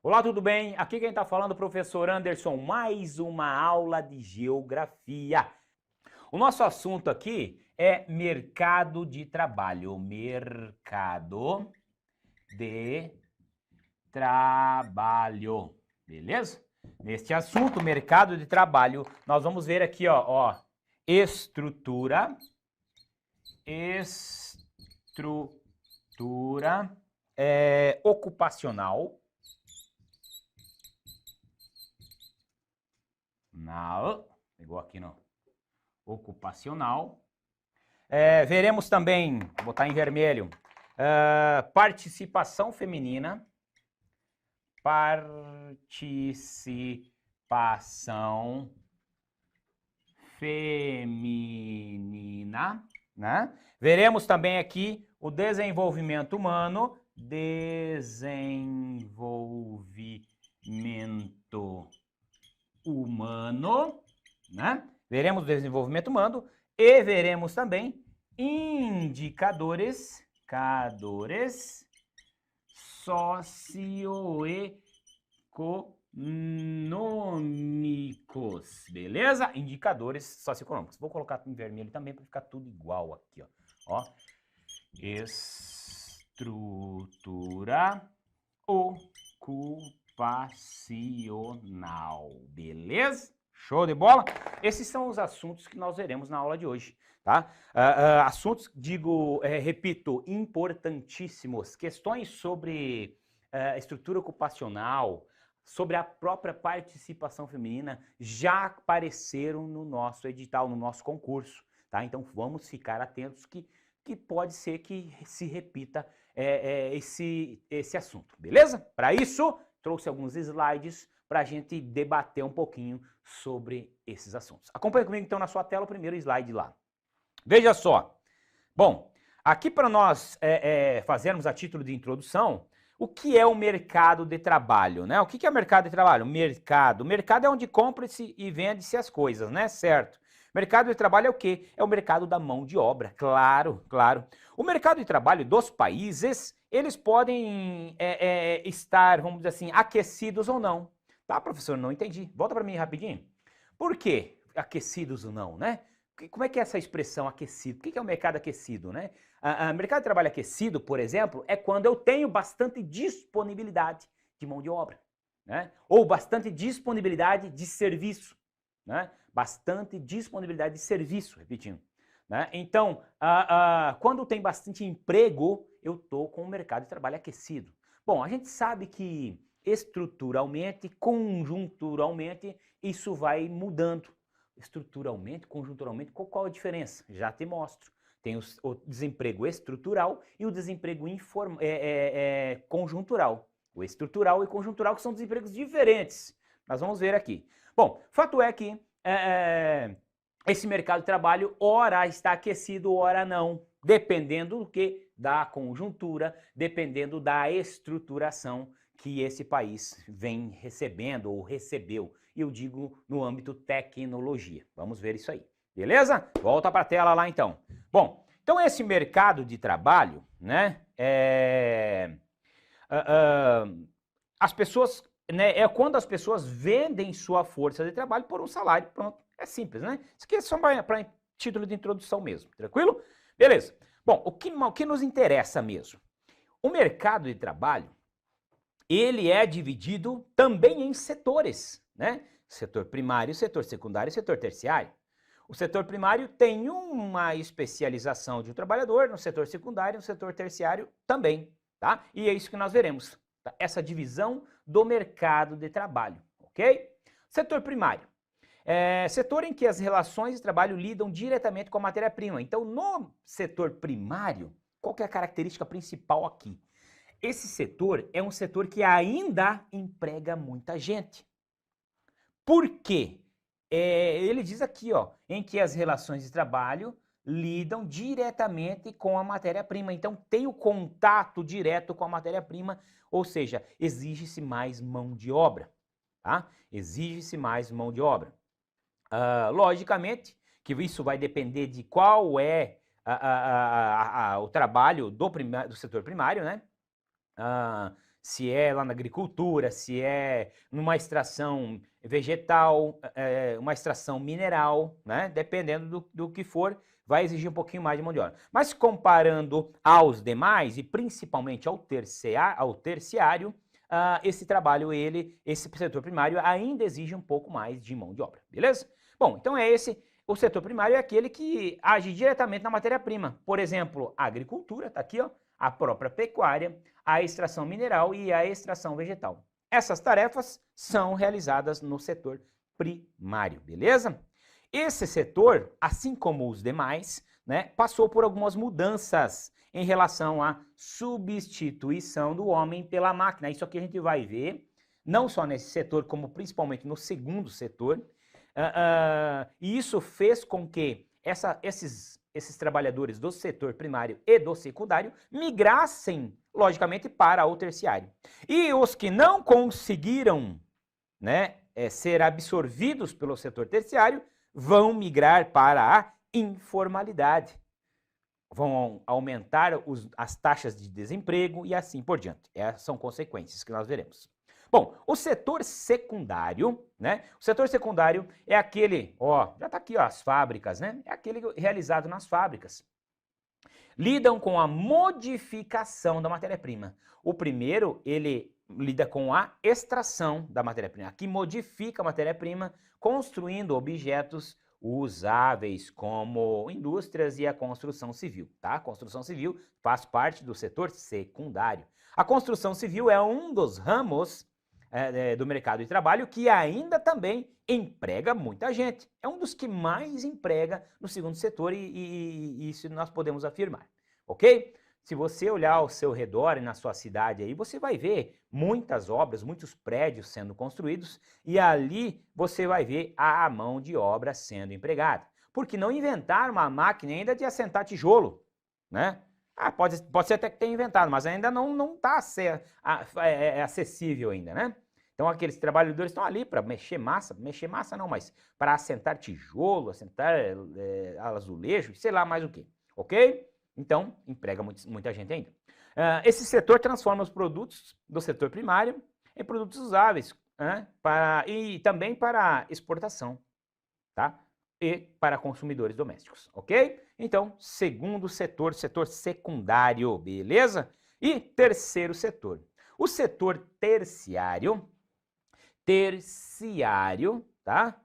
Olá, tudo bem? Aqui quem está falando é o professor Anderson, mais uma aula de geografia. O nosso assunto aqui é mercado de trabalho. Mercado de trabalho, beleza? Neste assunto, mercado de trabalho, nós vamos ver aqui, estrutura ocupacional. Pegou aqui no ocupacional. Veremos também, vou botar em vermelho, participação feminina. Participação feminina, né? Veremos também aqui o desenvolvimento humano. Desenvolvimento humano, né? Veremos o desenvolvimento humano e veremos também indicadores socioeconômicos, beleza? Indicadores socioeconômicos. Vou colocar em vermelho também para ficar tudo igual aqui, ó. Estrutura ocupacional, beleza? Show de bola? Esses são os assuntos que nós veremos na aula de hoje, tá? Assuntos, repito, importantíssimos. Questões sobre estrutura ocupacional, sobre a própria participação feminina, já apareceram no nosso edital, no nosso concurso, tá? Então vamos ficar atentos que pode ser que se repita esse assunto, beleza? Para isso, trouxe alguns slides para a gente debater um pouquinho sobre esses assuntos. Acompanhe comigo então na sua tela o primeiro slide lá. Veja só. Bom, aqui para nós fazermos a título de introdução, o que é o mercado de trabalho, né? O que é o mercado de trabalho? Mercado é onde compra-se e vende-se as coisas, né? Certo. Mercado de trabalho é o quê? É o mercado da mão de obra, claro, claro. O mercado de trabalho dos países, eles podem estar, vamos dizer assim, aquecidos ou não. Tá, professor? Não entendi. Volta para mim rapidinho. Por quê aquecidos ou não, né? Como é que é essa expressão aquecido? O que é o mercado aquecido, né? O mercado de trabalho aquecido, por exemplo, é quando eu tenho bastante disponibilidade de mão de obra, né? Ou bastante disponibilidade de serviço, né? Bastante disponibilidade de serviço, repetindo, né? Então, quando tem bastante emprego, eu estou com o mercado de trabalho aquecido. Bom, a gente sabe que estruturalmente, conjunturalmente, isso vai mudando. Estruturalmente, conjunturalmente, qual a diferença? Já te mostro. Tem o desemprego estrutural e o desemprego conjuntural. O estrutural e conjuntural que são desempregos diferentes. Nós vamos ver aqui. Bom, fato é que esse mercado de trabalho ora está aquecido, ora não. Dependendo do que? Da conjuntura, dependendo da estruturação que esse país vem recebendo ou recebeu. E eu digo no âmbito tecnologia. Vamos ver isso aí. Beleza? Volta para a tela lá então. Bom, então esse mercado de trabalho, né, as pessoas, né, é quando as pessoas vendem sua força de trabalho por um salário, pronto. É simples, né? Isso aqui é só para título de introdução mesmo, tranquilo? Beleza. Bom, o que nos interessa mesmo? O mercado de trabalho, ele é dividido também em setores, né? Setor primário, setor secundário e setor terciário. O setor primário tem uma especialização de um trabalhador, no setor secundário, no setor terciário também, tá? E é isso que nós veremos, tá? Essa divisão do mercado de trabalho, ok? Setor primário. Setor em que as relações de trabalho lidam diretamente com a matéria-prima. Então, no setor primário, qual que é a característica principal aqui? Esse setor é um setor que ainda emprega muita gente. Por quê? Ele diz aqui, ó, em que as relações de trabalho lidam diretamente com a matéria-prima. Então, tem o contato direto com a matéria-prima, ou seja, exige-se mais mão de obra, tá? Exige-se mais mão de obra. Logicamente que isso vai depender de qual é o trabalho do setor primário, né? se é lá na agricultura, se é numa extração vegetal, uma extração mineral, né? Dependendo do que for, vai exigir um pouquinho mais de mão de obra. Mas comparando aos demais, e principalmente ao terciário, esse trabalho, esse setor primário ainda exige um pouco mais de mão de obra, beleza? Bom, então o setor primário é aquele que age diretamente na matéria-prima. Por exemplo, a agricultura, tá aqui, ó, a própria pecuária, a extração mineral e a extração vegetal. Essas tarefas são realizadas no setor primário, beleza? Esse setor, assim como os demais, né, passou por algumas mudanças em relação à substituição do homem pela máquina. Isso aqui a gente vai ver, não só nesse setor, como principalmente no segundo setor. E isso fez com que esses trabalhadores do setor primário e do secundário migrassem, logicamente, para o terciário. E os que não conseguiram, né, ser absorvidos pelo setor terciário vão migrar para a informalidade. Vão aumentar as taxas de desemprego e assim por diante. Essas são consequências que nós veremos. Bom, o setor secundário, né? O setor secundário é aquele, ó, já está aqui, ó, as fábricas, né? É aquele realizado nas fábricas. Lidam com a modificação da matéria-prima. O primeiro, ele lida com a extração da matéria-prima, que modifica a matéria-prima, construindo objetos usáveis como indústrias e a construção civil, tá? A construção civil faz parte do setor secundário. A construção civil é um dos ramos do mercado de trabalho que ainda também emprega muita gente. É um dos que mais emprega no segundo setor e isso nós podemos afirmar, ok? Se você olhar ao seu redor e na sua cidade aí, você vai ver muitas obras, muitos prédios sendo construídos e ali você vai ver a mão de obra sendo empregada. Porque não inventaram uma máquina ainda de assentar tijolo, né? Pode ser até que tenha inventado, mas ainda não está acessível ainda, né? Então aqueles trabalhadores estão ali para mexer massa não, mas para assentar tijolo, assentar azulejo, sei lá mais o que, ok? Então, emprega muita gente ainda. Esse setor transforma os produtos do setor primário em produtos usáveis, né, e também para exportação, tá? E para consumidores domésticos, ok? Então, segundo setor, setor secundário, beleza? E terceiro setor. O setor terciário, tá?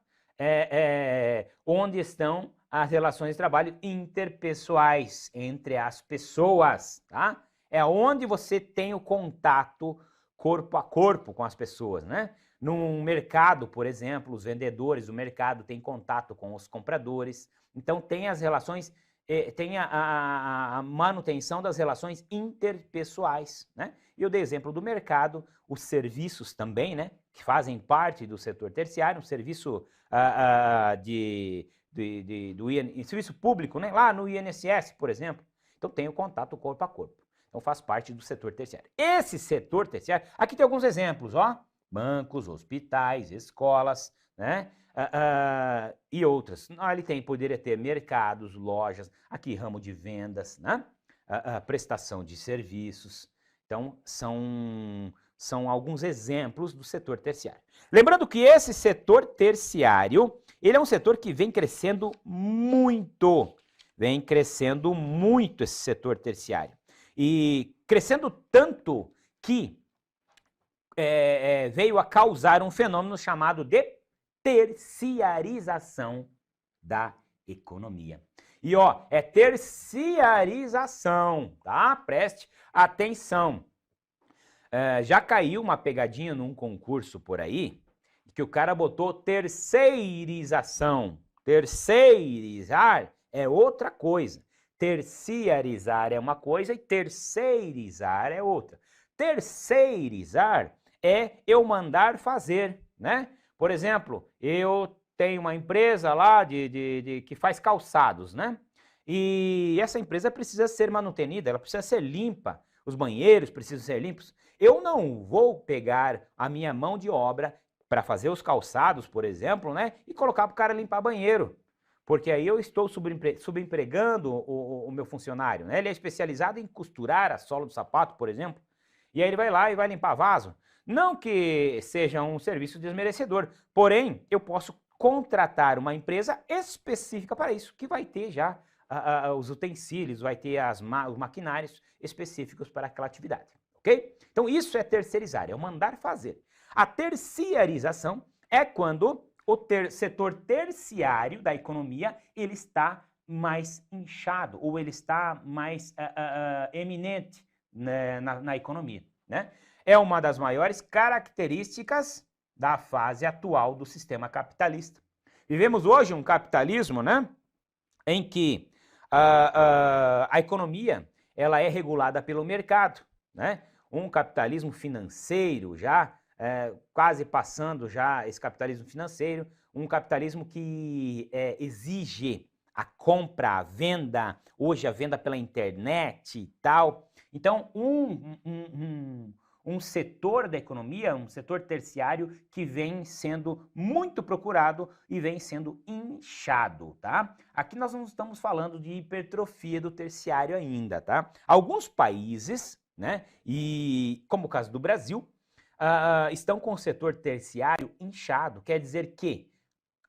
Onde estão as relações de trabalho interpessoais entre as pessoas, tá? É onde você tem o contato corpo a corpo com as pessoas, né? Num mercado, por exemplo, os vendedores do mercado têm contato com os compradores, então tem as relações, tem a manutenção das relações interpessoais, né? E eu dei exemplo do mercado, os serviços também, né? Que fazem parte do setor terciário, um serviço do serviço público, né? Lá no INSS, por exemplo. Então tem o contato corpo a corpo. Então faz parte do setor terciário. Esse setor terciário, aqui tem alguns exemplos, ó. Bancos, hospitais, escolas, né? E outras. Ele poderia ter mercados, lojas, aqui ramo de vendas, né? Prestação de serviços. Então são alguns exemplos do setor terciário. Lembrando que esse setor terciário, ele é um setor que vem crescendo muito esse setor terciário. E crescendo tanto que veio a causar um fenômeno chamado de terciarização da economia. E ó, é terciarização, tá? Preste atenção. Já caiu uma pegadinha num concurso por aí, que o cara botou terceirização. Terceirizar é outra coisa. Terciarizar é uma coisa e terceirizar é outra. Terceirizar é eu mandar fazer, né? Por exemplo, eu tenho uma empresa lá que faz calçados, né? E essa empresa precisa ser manutenida, ela precisa ser limpa, os banheiros precisam ser limpos. Eu não vou pegar a minha mão de obra para fazer os calçados, por exemplo, né? E colocar para o cara limpar banheiro. Porque aí eu estou subempregando o meu funcionário, né? Ele é especializado em costurar a sola do sapato, por exemplo. E aí ele vai lá e vai limpar vaso. Não que seja um serviço desmerecedor, porém, eu posso contratar uma empresa específica para isso, que vai ter já os utensílios, vai ter os maquinários específicos para aquela atividade, ok? Então isso é terceirizar, é o mandar fazer. A terciarização é quando o setor terciário da economia ele está mais inchado ou ele está mais eminente, né, na economia, né? É uma das maiores características da fase atual do sistema capitalista. Vivemos hoje um capitalismo, né, em que a economia ela é regulada pelo mercado, né? Um capitalismo financeiro já, quase passando já esse capitalismo financeiro, um capitalismo que exige a compra, a venda, hoje a venda pela internet e tal. Então, um setor da economia, um setor terciário que vem sendo muito procurado e vem sendo inchado, tá? Aqui nós não estamos falando de hipertrofia do terciário ainda, tá? Alguns países, né, e como o caso do Brasil, estão com o setor terciário inchado, quer dizer que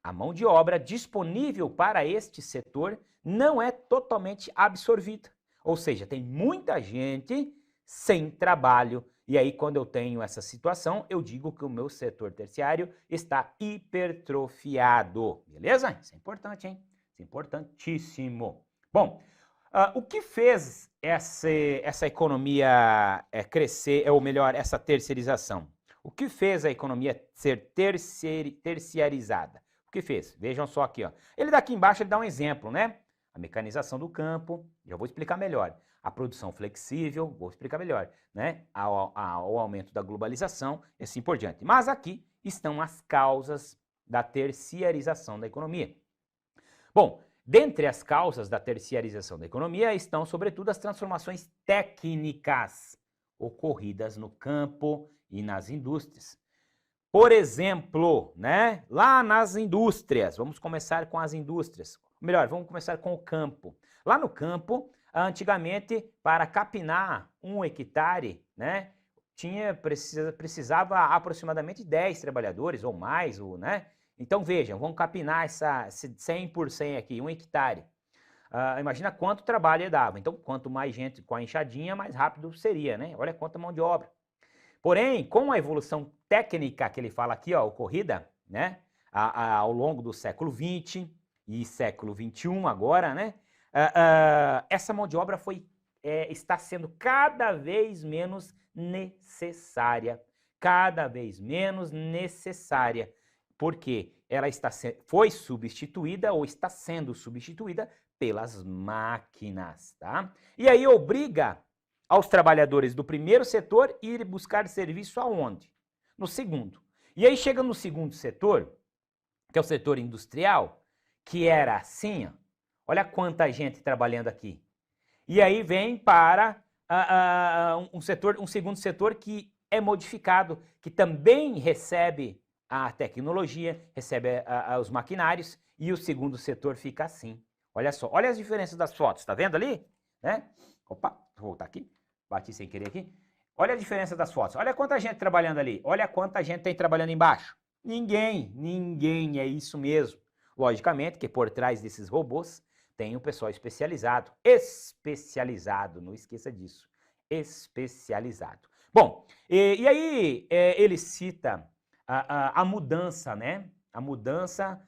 a mão de obra disponível para este setor não é totalmente absorvida, ou seja, tem muita gente sem trabalho. E aí, quando eu tenho essa situação, eu digo que o meu setor terciário está hipertrofiado. Beleza? Isso é importante, hein? Isso é importantíssimo. Bom, o que fez essa economia crescer, ou melhor, essa terceirização? O que fez a economia ser terciarizada? O que fez? Vejam só aqui, ó. Ele daqui embaixo ele dá um exemplo, né? A mecanização do campo, já vou explicar melhor. A produção flexível, vou explicar melhor, né? O aumento da globalização e assim por diante. Mas aqui estão as causas da terciarização da economia. Bom, dentre as causas da terciarização da economia estão, sobretudo, as transformações técnicas ocorridas no campo e nas indústrias. Por exemplo, né, lá nas indústrias, vamos começar com as indústrias. Melhor, vamos começar com o campo. Lá no campo, antigamente, para capinar 1 hectare, né, precisava aproximadamente 10 trabalhadores ou mais, né? Então vejam, vamos capinar essa 100 por 100 aqui, 1 hectare. Imagina quanto trabalho dava. Então, quanto mais gente com a enxadinha, mais rápido seria, né? Olha quanta mão de obra. Porém, com a evolução técnica que ele fala aqui, ó, ocorrida, né, ao longo do século XX e século XXI agora, né, essa mão de obra está sendo cada vez menos necessária, porque ela foi substituída ou está sendo substituída pelas máquinas, tá? E aí obriga aos trabalhadores do primeiro setor ir buscar serviço aonde? No segundo. E aí chega no segundo setor, que é o setor industrial, que era assim, ó, olha quanta gente trabalhando aqui. E aí vem para um segundo setor que é modificado, que também recebe a tecnologia, recebe os maquinários, e o segundo setor fica assim. Olha só, olha as diferenças das fotos, tá vendo ali? Né? Opa, vou voltar aqui. Bati sem querer aqui. Olha a diferença das fotos. Olha quanta gente trabalhando ali. Olha quanta gente tem trabalhando embaixo. Ninguém, é isso mesmo. Logicamente que por trás desses robôs tem o pessoal especializado. Não esqueça disso. Especializado. Bom, e aí ele cita a mudança, né? A mudança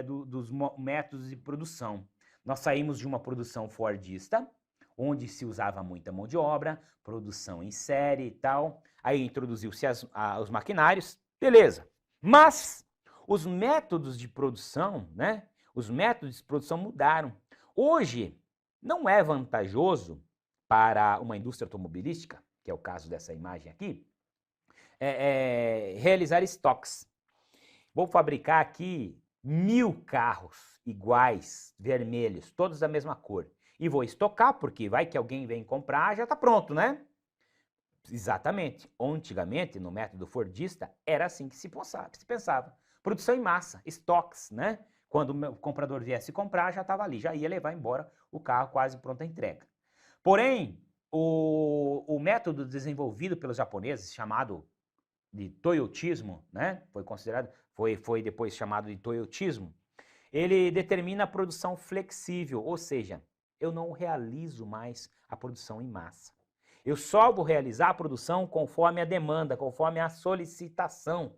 dos métodos de produção. Nós saímos de uma produção fordista, onde se usava muita mão de obra, produção em série e tal. Aí introduziu-se os maquinários, beleza. Mas os métodos de produção, né? Os métodos de produção mudaram. Hoje, não é vantajoso para uma indústria automobilística, que é o caso dessa imagem aqui, realizar estoques. Vou fabricar aqui 1000 carros iguais, vermelhos, todos da mesma cor. E vou estocar, porque vai que alguém vem comprar, já está pronto, né? Exatamente. Antigamente, no método fordista, era assim que se pensava. Produção em massa, estoques, né? Quando o comprador viesse comprar, já estava ali, já ia levar embora o carro quase pronto à entrega. Porém, o método desenvolvido pelos japoneses, chamado de toyotismo, né? Foi depois chamado de toyotismo. Ele determina a produção flexível, ou seja, eu não realizo mais a produção em massa. Eu só vou realizar a produção conforme a demanda, conforme a solicitação,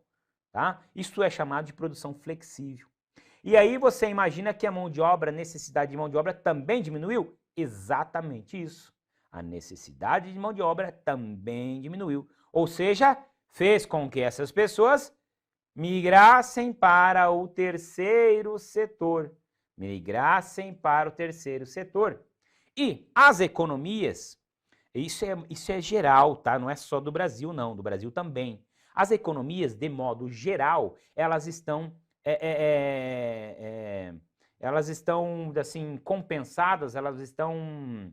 tá? Isso é chamado de produção flexível. E aí você imagina que a mão de obra, a necessidade de mão de obra também diminuiu? Exatamente isso. A necessidade de mão de obra também diminuiu. Ou seja, fez com que essas pessoas migrassem para o terceiro setor. Migrassem para o terceiro setor. E as economias, isso é geral, tá? Não é só do Brasil, não. Do Brasil também. As economias, de modo geral, elas estão assim, compensadas, elas estão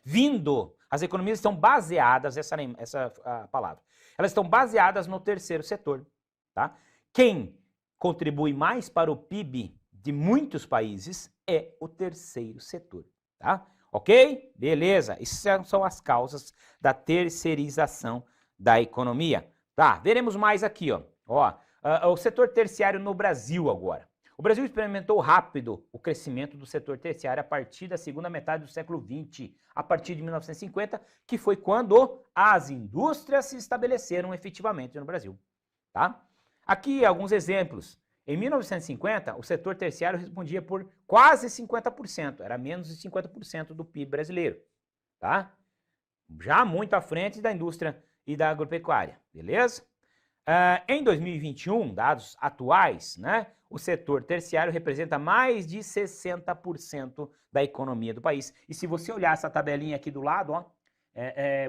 vindo, as economias estão baseadas, essa palavra, elas estão baseadas no terceiro setor, tá? Quem contribui mais para o PIB de muitos países é o terceiro setor, tá? Ok? Beleza, essas são as causas da terceirização da economia. Tá, veremos mais aqui, ó. O setor terciário no Brasil agora. O Brasil experimentou rápido o crescimento do setor terciário a partir da segunda metade do século XX, a partir de 1950, que foi quando as indústrias se estabeleceram efetivamente no Brasil. Tá? Aqui alguns exemplos. Em 1950, o setor terciário respondia por quase 50%, era menos de 50% do PIB brasileiro. Tá? Já muito à frente da indústria e da agropecuária, beleza? Em 2021, dados atuais, né, o setor terciário representa mais de 60% da economia do país. E se você olhar essa tabelinha aqui do lado, ó,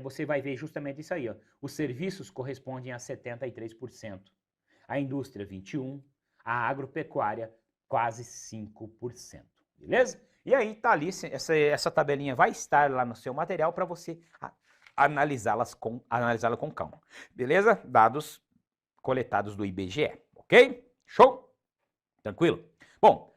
você vai ver justamente isso aí. Ó. Os serviços correspondem a 73%, a indústria 21%, a agropecuária quase 5%. Beleza? E aí tá ali, essa tabelinha vai estar lá no seu material para você analisá-la com calma. Beleza? Dados coletados do IBGE, ok? Show? Tranquilo? Bom,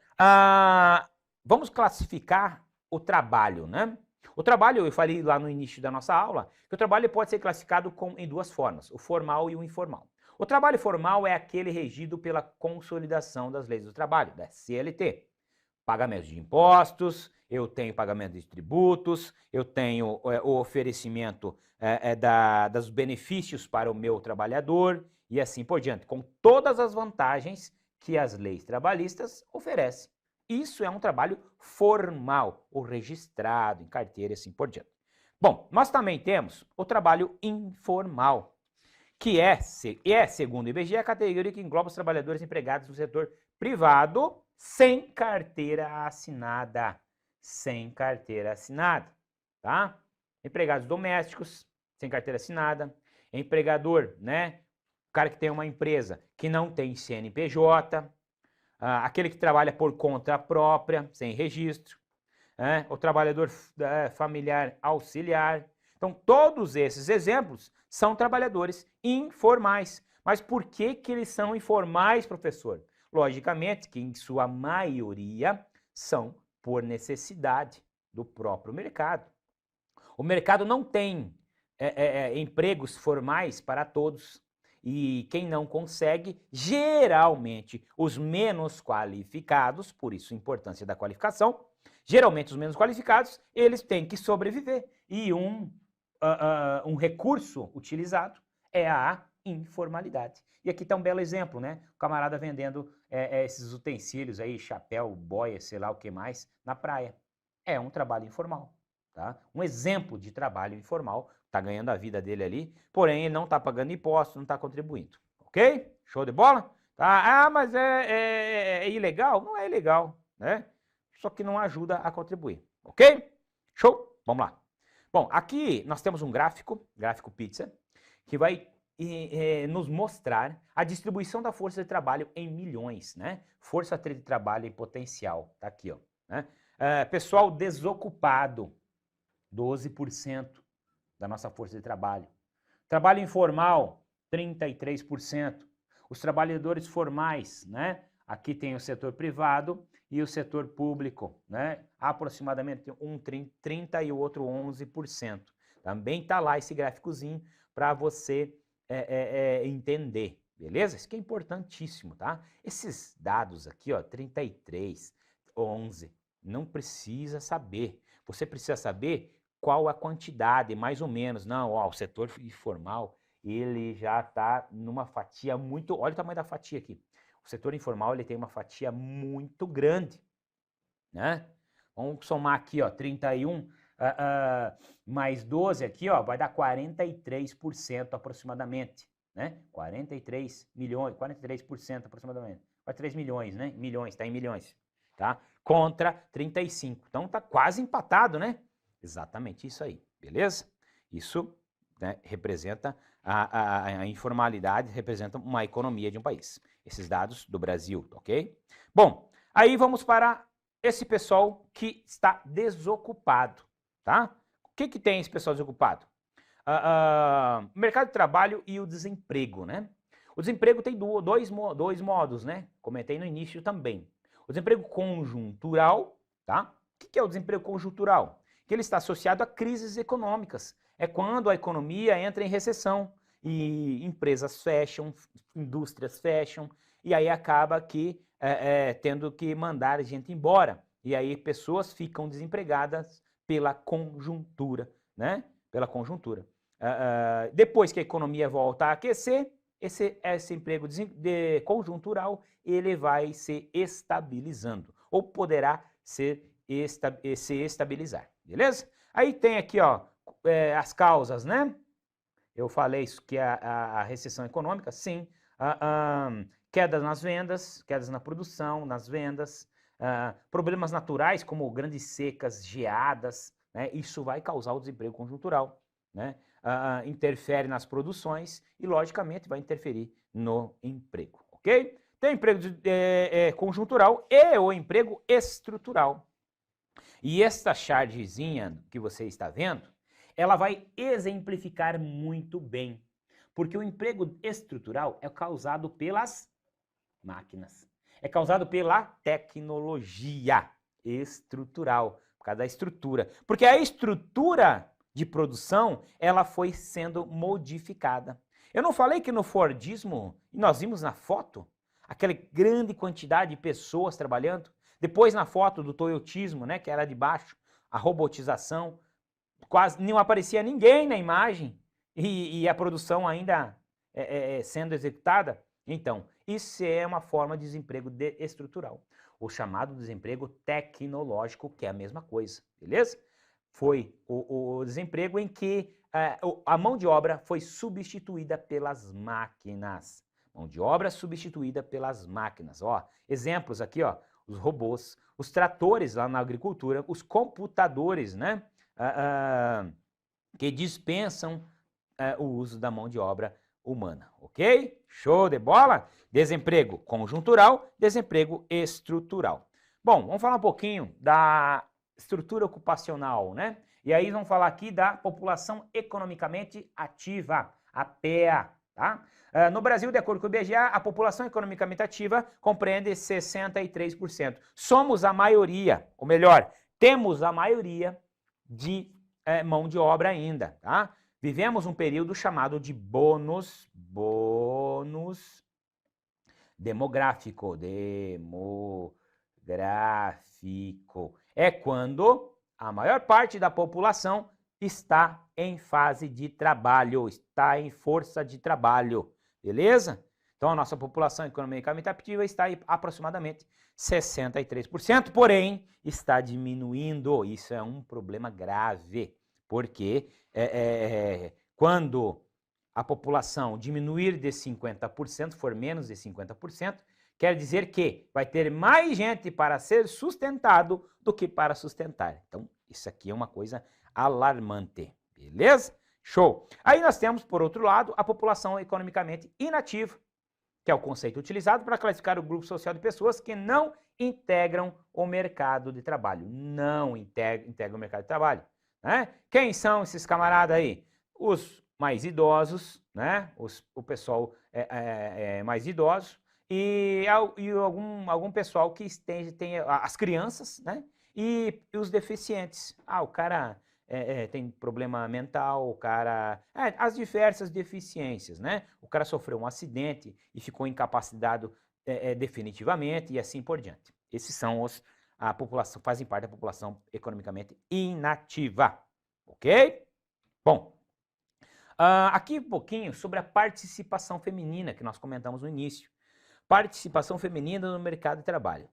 vamos classificar o trabalho, né? O trabalho, eu falei lá no início da nossa aula, que o trabalho pode ser classificado em duas formas, o formal e o informal. O trabalho formal é aquele regido pela consolidação das leis do trabalho, da CLT. Pagamento de impostos, eu tenho pagamento de tributos, eu tenho o oferecimento dos benefícios para o meu trabalhador e assim por diante, com todas as vantagens que as leis trabalhistas oferecem. Isso é um trabalho formal, ou registrado em carteira e assim por diante. Bom, nós também temos o trabalho informal, que é, segundo o IBGE, a categoria que engloba os trabalhadores empregados no setor privado sem carteira assinada. Sem carteira assinada, tá? Empregados domésticos, sem carteira assinada. Empregador, né? O cara que tem uma empresa que não tem CNPJ. Aquele que trabalha por conta própria, sem registro. O trabalhador familiar auxiliar. Então, todos esses exemplos são trabalhadores informais. Mas por que eles são informais, professor? Logicamente que, em sua maioria, são por necessidade do próprio mercado. O mercado não tem empregos formais para todos. E quem não consegue, geralmente, os menos qualificados, por isso a importância da qualificação, geralmente os menos qualificados, eles têm que sobreviver. E um recurso utilizado é a informalidade. E aqui está um belo exemplo, né? O camarada vendendo esses utensílios aí, chapéu, boia, sei lá o que mais, na praia. É um trabalho informal, tá? Um exemplo de trabalho informal, tá ganhando a vida dele ali, porém ele não está pagando impostos, não está contribuindo, ok? Show de bola? Tá? Mas é ilegal? Não é ilegal, né? Só que não ajuda a contribuir, ok? Show? Vamos lá. Bom, aqui nós temos um gráfico pizza, que vai nos mostrar a distribuição da força de trabalho em milhões, né? Força de trabalho em potencial, tá aqui, ó. Né? Pessoal desocupado, 12% da nossa força de trabalho. Trabalho informal, 33%. Os trabalhadores formais, né? Aqui tem o setor privado e o setor público, né? Aproximadamente um 30% e o outro 11%. Também está lá esse gráficozinho para você entender, beleza? Isso que é importantíssimo, tá? Esses dados aqui, ó, 33, 11, não precisa saber. Você precisa saber qual a quantidade, mais ou menos. Não, ó, o setor informal, ele já está numa fatia muito... Olha o tamanho da fatia aqui. O setor informal, ele tem uma fatia muito grande, né? Vamos somar aqui, ó, 31 mais 12 aqui, ó, vai dar 43% aproximadamente, né? 43 milhões, 43% aproximadamente. 43 milhões, né? Milhões, tá em milhões, tá? Contra 35. Então tá quase empatado, né? Exatamente isso aí, beleza? Isso, né, representa a informalidade, representa uma economia de um país. Esses dados do Brasil, ok? Bom, aí vamos para esse pessoal que está desocupado, tá? O que tem esse pessoal desocupado? O mercado de trabalho e o desemprego, né? O desemprego tem dois modos, né? Comentei no início também. O desemprego conjuntural, tá? O que é o desemprego conjuntural? Que ele está associado a crises econômicas. É quando a economia entra em recessão e empresas fecham, indústrias fecham, e aí acaba que tendo que mandar gente embora. E aí pessoas ficam desempregadas pela conjuntura, né? Pela conjuntura. Depois que a economia volta a aquecer, esse emprego conjuntural, ele vai se estabilizando, ou poderá se estabilizar, beleza? Aí tem aqui, ó, as causas, né? Eu falei isso, que a recessão econômica, sim, quedas nas vendas, quedas na produção, nas vendas, problemas naturais como grandes secas, geadas, né? Isso vai causar o desemprego conjuntural, né? Interfere nas produções e, logicamente, vai interferir no emprego, ok? Tem o emprego conjuntural e o emprego estrutural. E esta chargezinha que você está vendo, ela vai exemplificar muito bem, porque o emprego estrutural é causado pelas máquinas, é causado pela tecnologia estrutural, por causa da estrutura, porque a estrutura de produção, ela foi sendo modificada. Eu não falei que no Fordismo, nós vimos na foto, aquela grande quantidade de pessoas trabalhando, depois na foto do Toyotismo, né, que era de baixo, a robotização, quase não aparecia ninguém na imagem e a produção ainda sendo executada. Então, isso é uma forma de desemprego estrutural, o chamado desemprego tecnológico, que é a mesma coisa, beleza? Foi o desemprego em que a mão de obra foi substituída pelas máquinas. Mão de obra substituída pelas máquinas. Ó, exemplos aqui, ó, os robôs, os tratores lá na agricultura, os computadores, né? Que dispensam o uso da mão de obra humana, ok? Show de bola? Desemprego conjuntural, desemprego estrutural. Bom, vamos falar um pouquinho da estrutura ocupacional, né? E aí vamos falar aqui da população economicamente ativa, a PEA, tá? No Brasil, de acordo com o IBGE, a população economicamente ativa compreende 63%. Somos a maioria, ou melhor, temos a maioria de mão de obra ainda, tá? Vivemos um período chamado de bônus demográfico. É quando a maior parte da população está em fase de trabalho, está em força de trabalho, beleza? Então a nossa população economicamente ativa está aí aproximadamente 63%, porém está diminuindo. Isso é um problema grave, porque quando a população diminuir de 50%, for menos de 50%, quer dizer que vai ter mais gente para ser sustentado do que para sustentar. Então, isso aqui é uma coisa alarmante, beleza? Show! Aí nós temos, por outro lado, a população economicamente inativa, que é o conceito utilizado para classificar o grupo social de pessoas que não integram o mercado de trabalho. Não integram o mercado de trabalho, né? Quem são esses camaradas aí? Os mais idosos, né? O pessoal mais idoso e algum pessoal que tem as crianças, né? E os deficientes. O cara tem problema mental, o cara... as diversas deficiências, né? O cara sofreu um acidente e ficou incapacitado definitivamente e assim por diante. Esses são a população, fazem parte da população economicamente inativa, ok? Bom, aqui um pouquinho sobre a participação feminina que nós comentamos no início. Participação feminina no mercado de trabalho.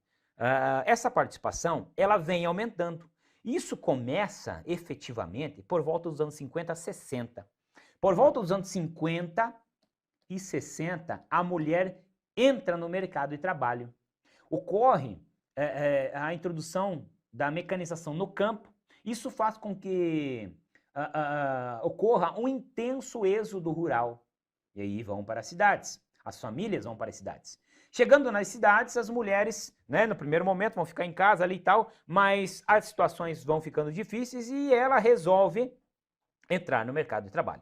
Essa participação, ela vem aumentando. Isso começa, efetivamente, por volta dos anos 50 a 60. Por volta dos anos 50 e 60, a mulher entra no mercado de trabalho. Ocorre a introdução da mecanização no campo. Isso faz com que ocorra um intenso êxodo rural. E aí vão para as cidades. As famílias vão para as cidades. Chegando nas cidades, as mulheres, né, no primeiro momento vão ficar em casa ali e tal, mas as situações vão ficando difíceis e ela resolve entrar no mercado de trabalho,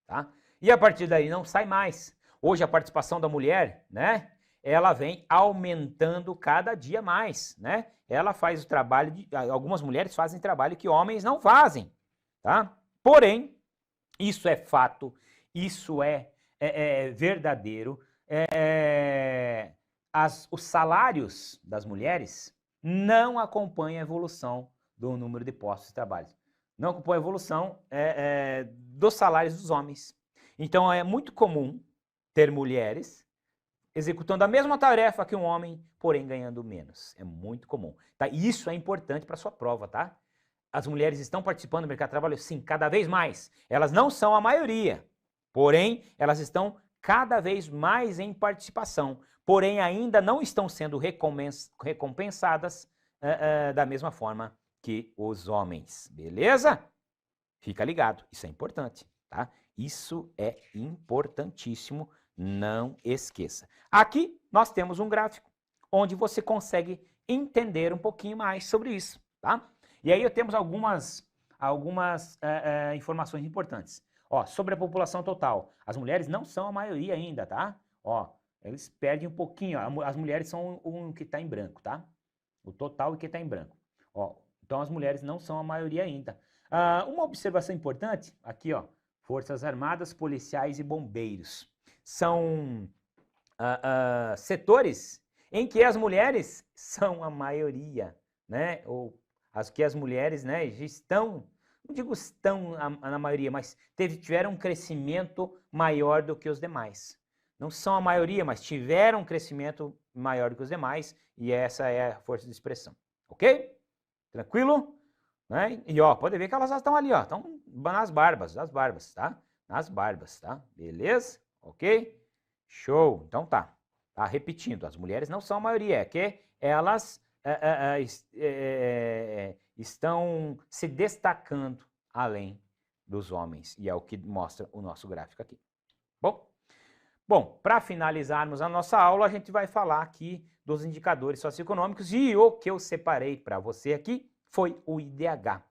tá? E a partir daí não sai mais. Hoje a participação da mulher, né, ela vem aumentando cada dia mais, né? Ela faz o trabalho, algumas mulheres fazem trabalho que homens não fazem, tá? Porém, isso é fato, isso é verdadeiro. Os salários das mulheres não acompanham a evolução do número de postos de trabalho. Não acompanham a evolução dos salários dos homens. Então é muito comum ter mulheres executando a mesma tarefa que um homem, porém ganhando menos. É muito comum. Tá? Isso é importante para a sua prova, tá? As mulheres estão participando do mercado de trabalho? Sim, cada vez mais. Elas não são a maioria, porém elas estão cada vez mais em participação, porém ainda não estão sendo recompensadas da mesma forma que os homens, beleza? Fica ligado, isso é importante, tá? Isso é importantíssimo, não esqueça. Aqui nós temos um gráfico onde você consegue entender um pouquinho mais sobre isso, tá? E aí temos algumas informações importantes. Ó, sobre a população total, as mulheres não são a maioria ainda, tá? Ó, eles perdem um pouquinho, ó, as mulheres são o que está em branco, tá? O total e que está em branco. Ó, então as mulheres não são a maioria ainda. Uma observação importante, aqui ó, Forças Armadas, Policiais e Bombeiros. São setores em que as mulheres são a maioria, né? Ou as mulheres, né, estão... Não digo estão na maioria, mas tiveram um crescimento maior do que os demais. Não são a maioria, mas tiveram um crescimento maior do que os demais, e essa é a força de expressão. Ok? Tranquilo? Né? E ó, pode ver que elas estão ali, ó, estão nas barbas, tá? Nas barbas, tá? Beleza? Ok? Show. Então tá. Tá repetindo, as mulheres não são a maioria, é que elas estão se destacando além dos homens, e é o que mostra o nosso gráfico aqui. Bom, para finalizarmos a nossa aula, a gente vai falar aqui dos indicadores socioeconômicos, e o que eu separei para você aqui foi o IDH.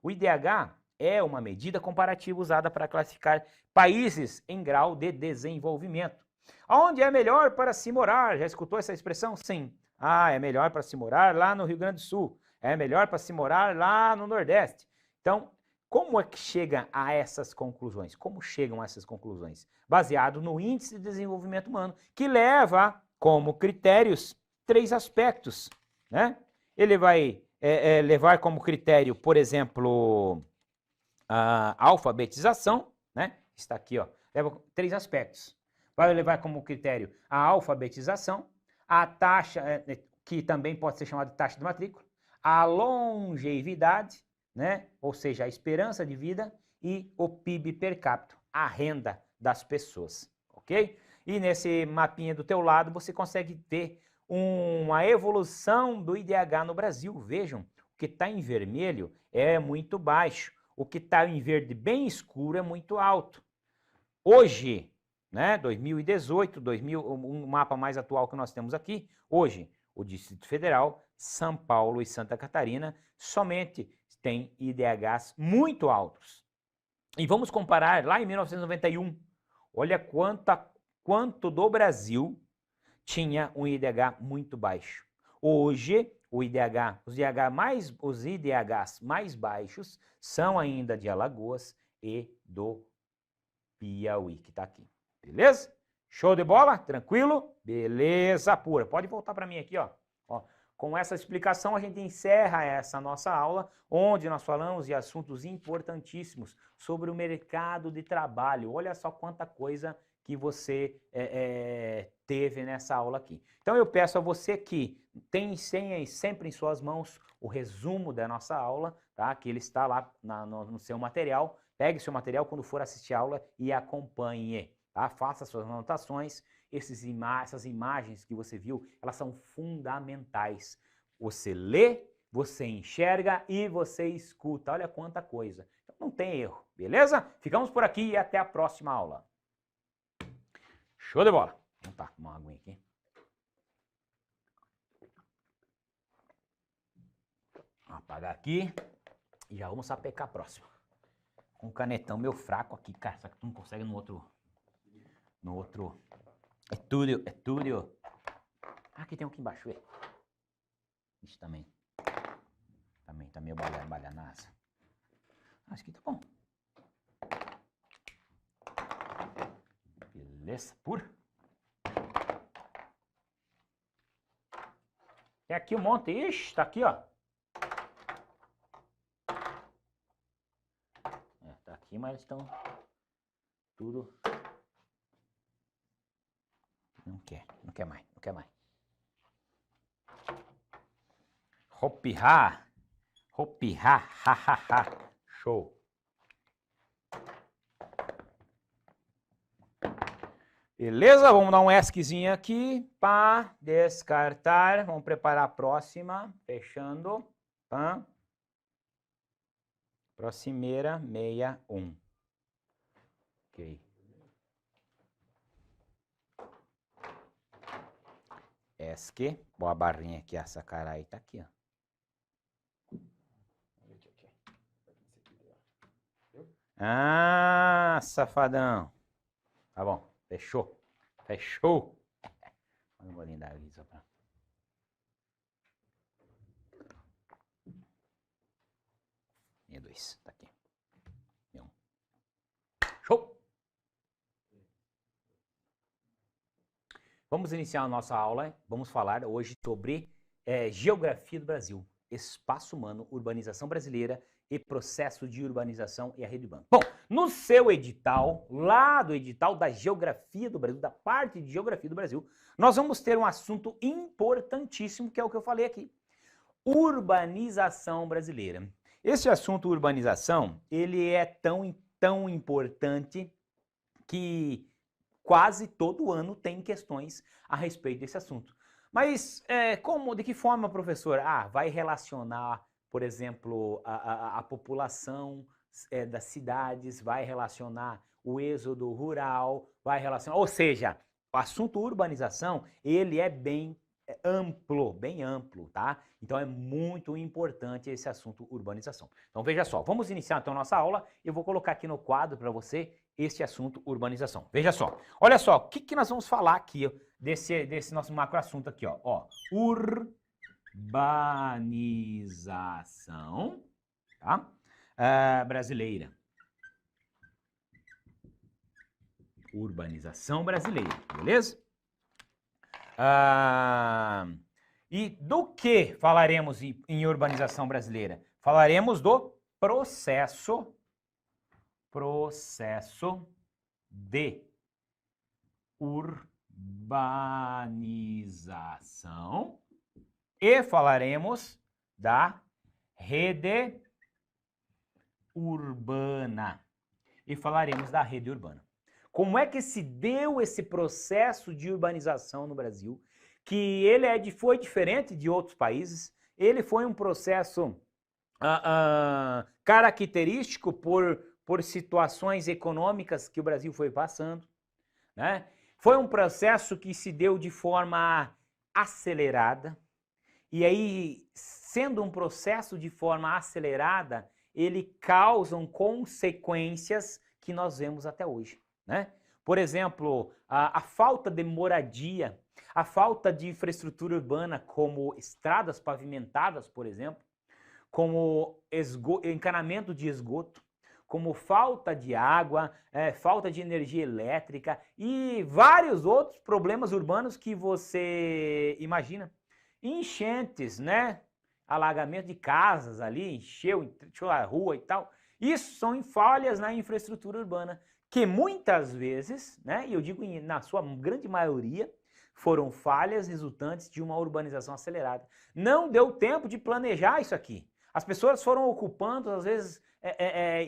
O IDH é uma medida comparativa usada para classificar países em grau de desenvolvimento. Onde é melhor para se morar? Já escutou essa expressão? Sim. É melhor para se morar lá no Rio Grande do Sul. É melhor para se morar lá no Nordeste. Então, como é que chega a essas conclusões? Como chegam a essas conclusões? Baseado no Índice de Desenvolvimento Humano, que leva como critérios 3 aspectos, né? Ele vai levar como critério, por exemplo, a alfabetização, né? Está aqui, ó. Leva 3 aspectos. Vai levar como critério a alfabetização, a taxa, que também pode ser chamada de taxa de matrícula, a longevidade, né? Ou seja, a esperança de vida, e o PIB per capita, a renda das pessoas, ok? E nesse mapinha do teu lado você consegue ter uma evolução do IDH no Brasil. Vejam, o que está em vermelho é muito baixo, o que está em verde bem escuro é muito alto. Hoje, né, 2018, um mapa mais atual que nós temos aqui, hoje, o Distrito Federal, São Paulo e Santa Catarina somente tem IDHs muito altos. E vamos comparar lá em 1991, olha quanto do Brasil tinha um IDH muito baixo. Hoje, os IDHs mais baixos são ainda de Alagoas e do Piauí, que está aqui. Beleza? Show de bola? Tranquilo? Beleza pura. Pode voltar para mim aqui, ó. Com essa explicação, a gente encerra essa nossa aula, onde nós falamos de assuntos importantíssimos sobre o mercado de trabalho. Olha só quanta coisa que você teve nessa aula aqui. Então, eu peço a você que tenha sempre em suas mãos o resumo da nossa aula, tá? Que ele está lá no seu material. Pegue seu material quando for assistir a aula e acompanhe, tá? Faça suas anotações. Essas imagens que você viu, elas são fundamentais. Você lê, você enxerga e você escuta. Olha quanta coisa. Então não tem erro, beleza? Ficamos por aqui e até a próxima aula. Show de bola. Vamos tomar uma aguinha aqui. Vou apagar aqui e já vamos sapecar a próxima. Com o canetão meu fraco aqui, cara. Só que tu não consegue no outro... É tudo. Aqui tem um aqui embaixo, vê. Isso também. Também tá meio balhanaça. Acho que tá bom. Beleza, pura. Tem aqui um monte. Ixi, tá aqui, ó. Tá aqui, mas estão tudo... Não quer mais. Hopihá, ha. Show. Beleza? Vamos dar um ESCzinho aqui para descartar. Vamos preparar a próxima. Fechando. Pam. Proximeira 61. Ok. ESC. Boa a barrinha aqui, essa cara aí tá aqui, ó. Ah, safadão. Tá bom, fechou. Olha um golinho d'água aqui só pra... E dois, tá aqui. E um. Show! Vamos iniciar a nossa aula. Vamos falar hoje sobre geografia do Brasil, espaço humano, urbanização brasileira e processo de urbanização e arredo urbano. Bom, no seu edital, lá do edital da geografia do Brasil, da parte de geografia do Brasil, nós vamos ter um assunto importantíssimo, que é o que eu falei aqui. Urbanização brasileira. Esse assunto urbanização, ele é tão importante que quase todo ano tem questões a respeito desse assunto. Mas de que forma, professor? Vai relacionar, por exemplo, a população das cidades, vai relacionar o êxodo rural, vai relacionar... Ou seja, o assunto urbanização, ele é bem amplo, tá? Então é muito importante esse assunto urbanização. Então veja só, vamos iniciar então a nossa aula. Eu vou colocar aqui no quadro para você este assunto urbanização. Veja só, olha só, o que nós vamos falar aqui desse nosso macro assunto aqui, ó. Urbanização, tá? Brasileira. Urbanização brasileira, beleza? E do que falaremos em urbanização brasileira? Falaremos do processo de urbanização e falaremos da rede urbana. Como é que se deu esse processo de urbanização no Brasil? Que ele foi diferente de outros países, ele foi um processo característico por situações econômicas que o Brasil foi passando, né? Foi um processo que se deu de forma acelerada, e aí, sendo um processo de forma acelerada, ele causa consequências que nós vemos até hoje, né? Por exemplo, a falta de moradia, a falta de infraestrutura urbana, como estradas pavimentadas, por exemplo, como encanamento de esgoto, como falta de água, falta de energia elétrica e vários outros problemas urbanos que você imagina. Enchentes, né? Alagamento de casas ali, encheu a rua e tal. Isso são falhas na infraestrutura urbana, que muitas vezes, né, e eu digo na sua grande maioria, foram falhas resultantes de uma urbanização acelerada. Não deu tempo de planejar isso aqui. As pessoas foram ocupando, às vezes,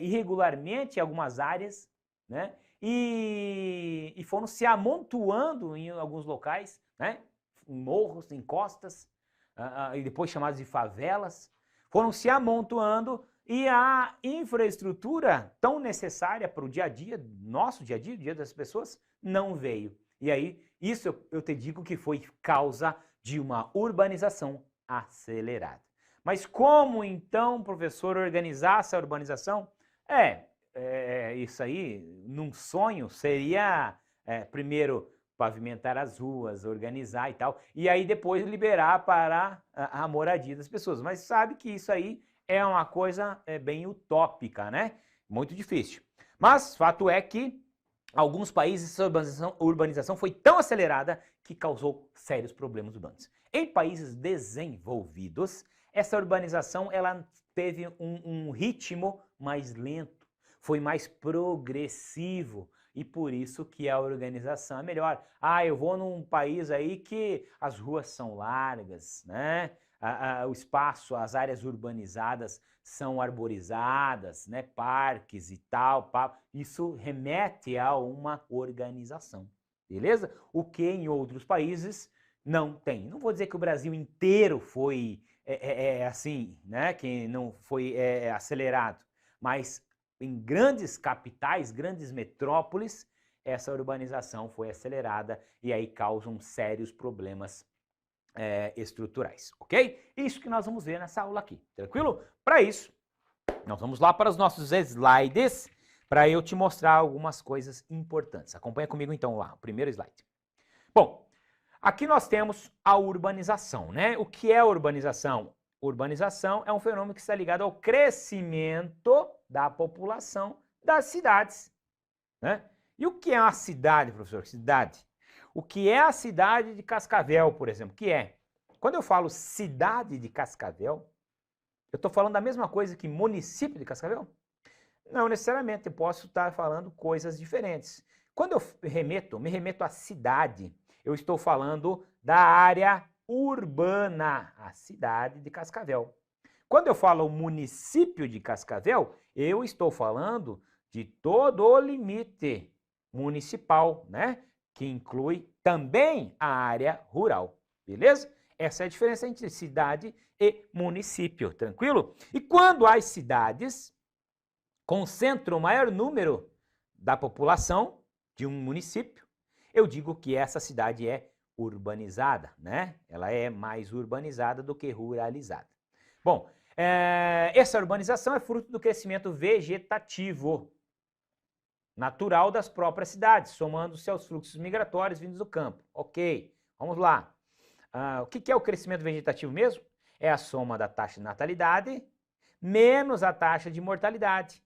irregularmente algumas áreas, né? E foram se amontoando em alguns locais, né? Em morros, em costas, e depois chamados de favelas, foram se amontoando e a infraestrutura tão necessária para o dia a dia, nosso dia a dia, o dia das pessoas, não veio. E aí, isso eu te digo que foi causa de uma urbanização acelerada. Mas como então, professor, organizar essa urbanização? Isso aí, num sonho, seria primeiro pavimentar as ruas, organizar e tal, e aí depois liberar para a moradia das pessoas. Mas sabe que isso aí é uma coisa bem utópica, né? Muito difícil. Mas fato é que alguns países essa urbanização foi tão acelerada que causou sérios problemas urbanos. Em países desenvolvidos, essa urbanização ela teve um ritmo mais lento, foi mais progressivo e por isso que a organização é melhor. Eu vou num país aí que as ruas são largas, né? O espaço, as áreas urbanizadas são arborizadas, né? Parques e tal. Isso remete a uma organização, beleza? O que em outros países não tem. Não vou dizer que o Brasil inteiro foi assim, né? Que não foi acelerado, mas em grandes capitais, grandes metrópoles, essa urbanização foi acelerada e aí causam sérios problemas estruturais, ok? Isso que nós vamos ver nessa aula aqui, tranquilo? Para isso, nós vamos lá para os nossos slides para eu te mostrar algumas coisas importantes. Acompanha comigo então lá, o primeiro slide. Bom, aqui nós temos a urbanização, né? O que é urbanização? Urbanização é um fenômeno que está ligado ao crescimento da população das cidades, né? E o que é uma cidade, professor? Cidade. O que é a cidade de Cascavel, por exemplo? O que é? Quando eu falo cidade de Cascavel, eu estou falando da mesma coisa que município de Cascavel? Não necessariamente, eu posso estar falando coisas diferentes. Quando eu me remeto à cidade, eu estou falando da área urbana, a cidade de Cascavel. Quando eu falo município de Cascavel, eu estou falando de todo o limite municipal, né? Que inclui também a área rural, beleza? Essa é a diferença entre cidade e município, tranquilo? E quando as cidades concentram o maior número da população de um município, eu digo que essa cidade é urbanizada, né? Ela é mais urbanizada do que ruralizada. Bom, essa urbanização é fruto do crescimento vegetativo natural das próprias cidades, somando-se aos fluxos migratórios vindos do campo. Ok, vamos lá. O que é o crescimento vegetativo mesmo? É a soma da taxa de natalidade menos a taxa de mortalidade.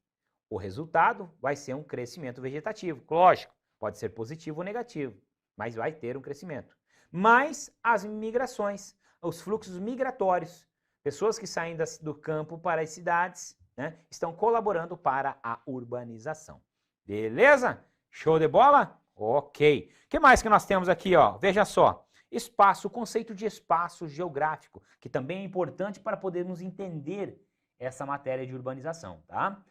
O resultado vai ser um crescimento vegetativo. Lógico, pode ser positivo ou negativo, mas vai ter um crescimento. Mas as migrações, os fluxos migratórios, pessoas que saem do campo para as cidades, né, estão colaborando para a urbanização. Beleza? Show de bola? Ok. O que mais que nós temos aqui, ó? Veja só. Espaço, o conceito de espaço geográfico, que também é importante para podermos entender essa matéria de urbanização, tá?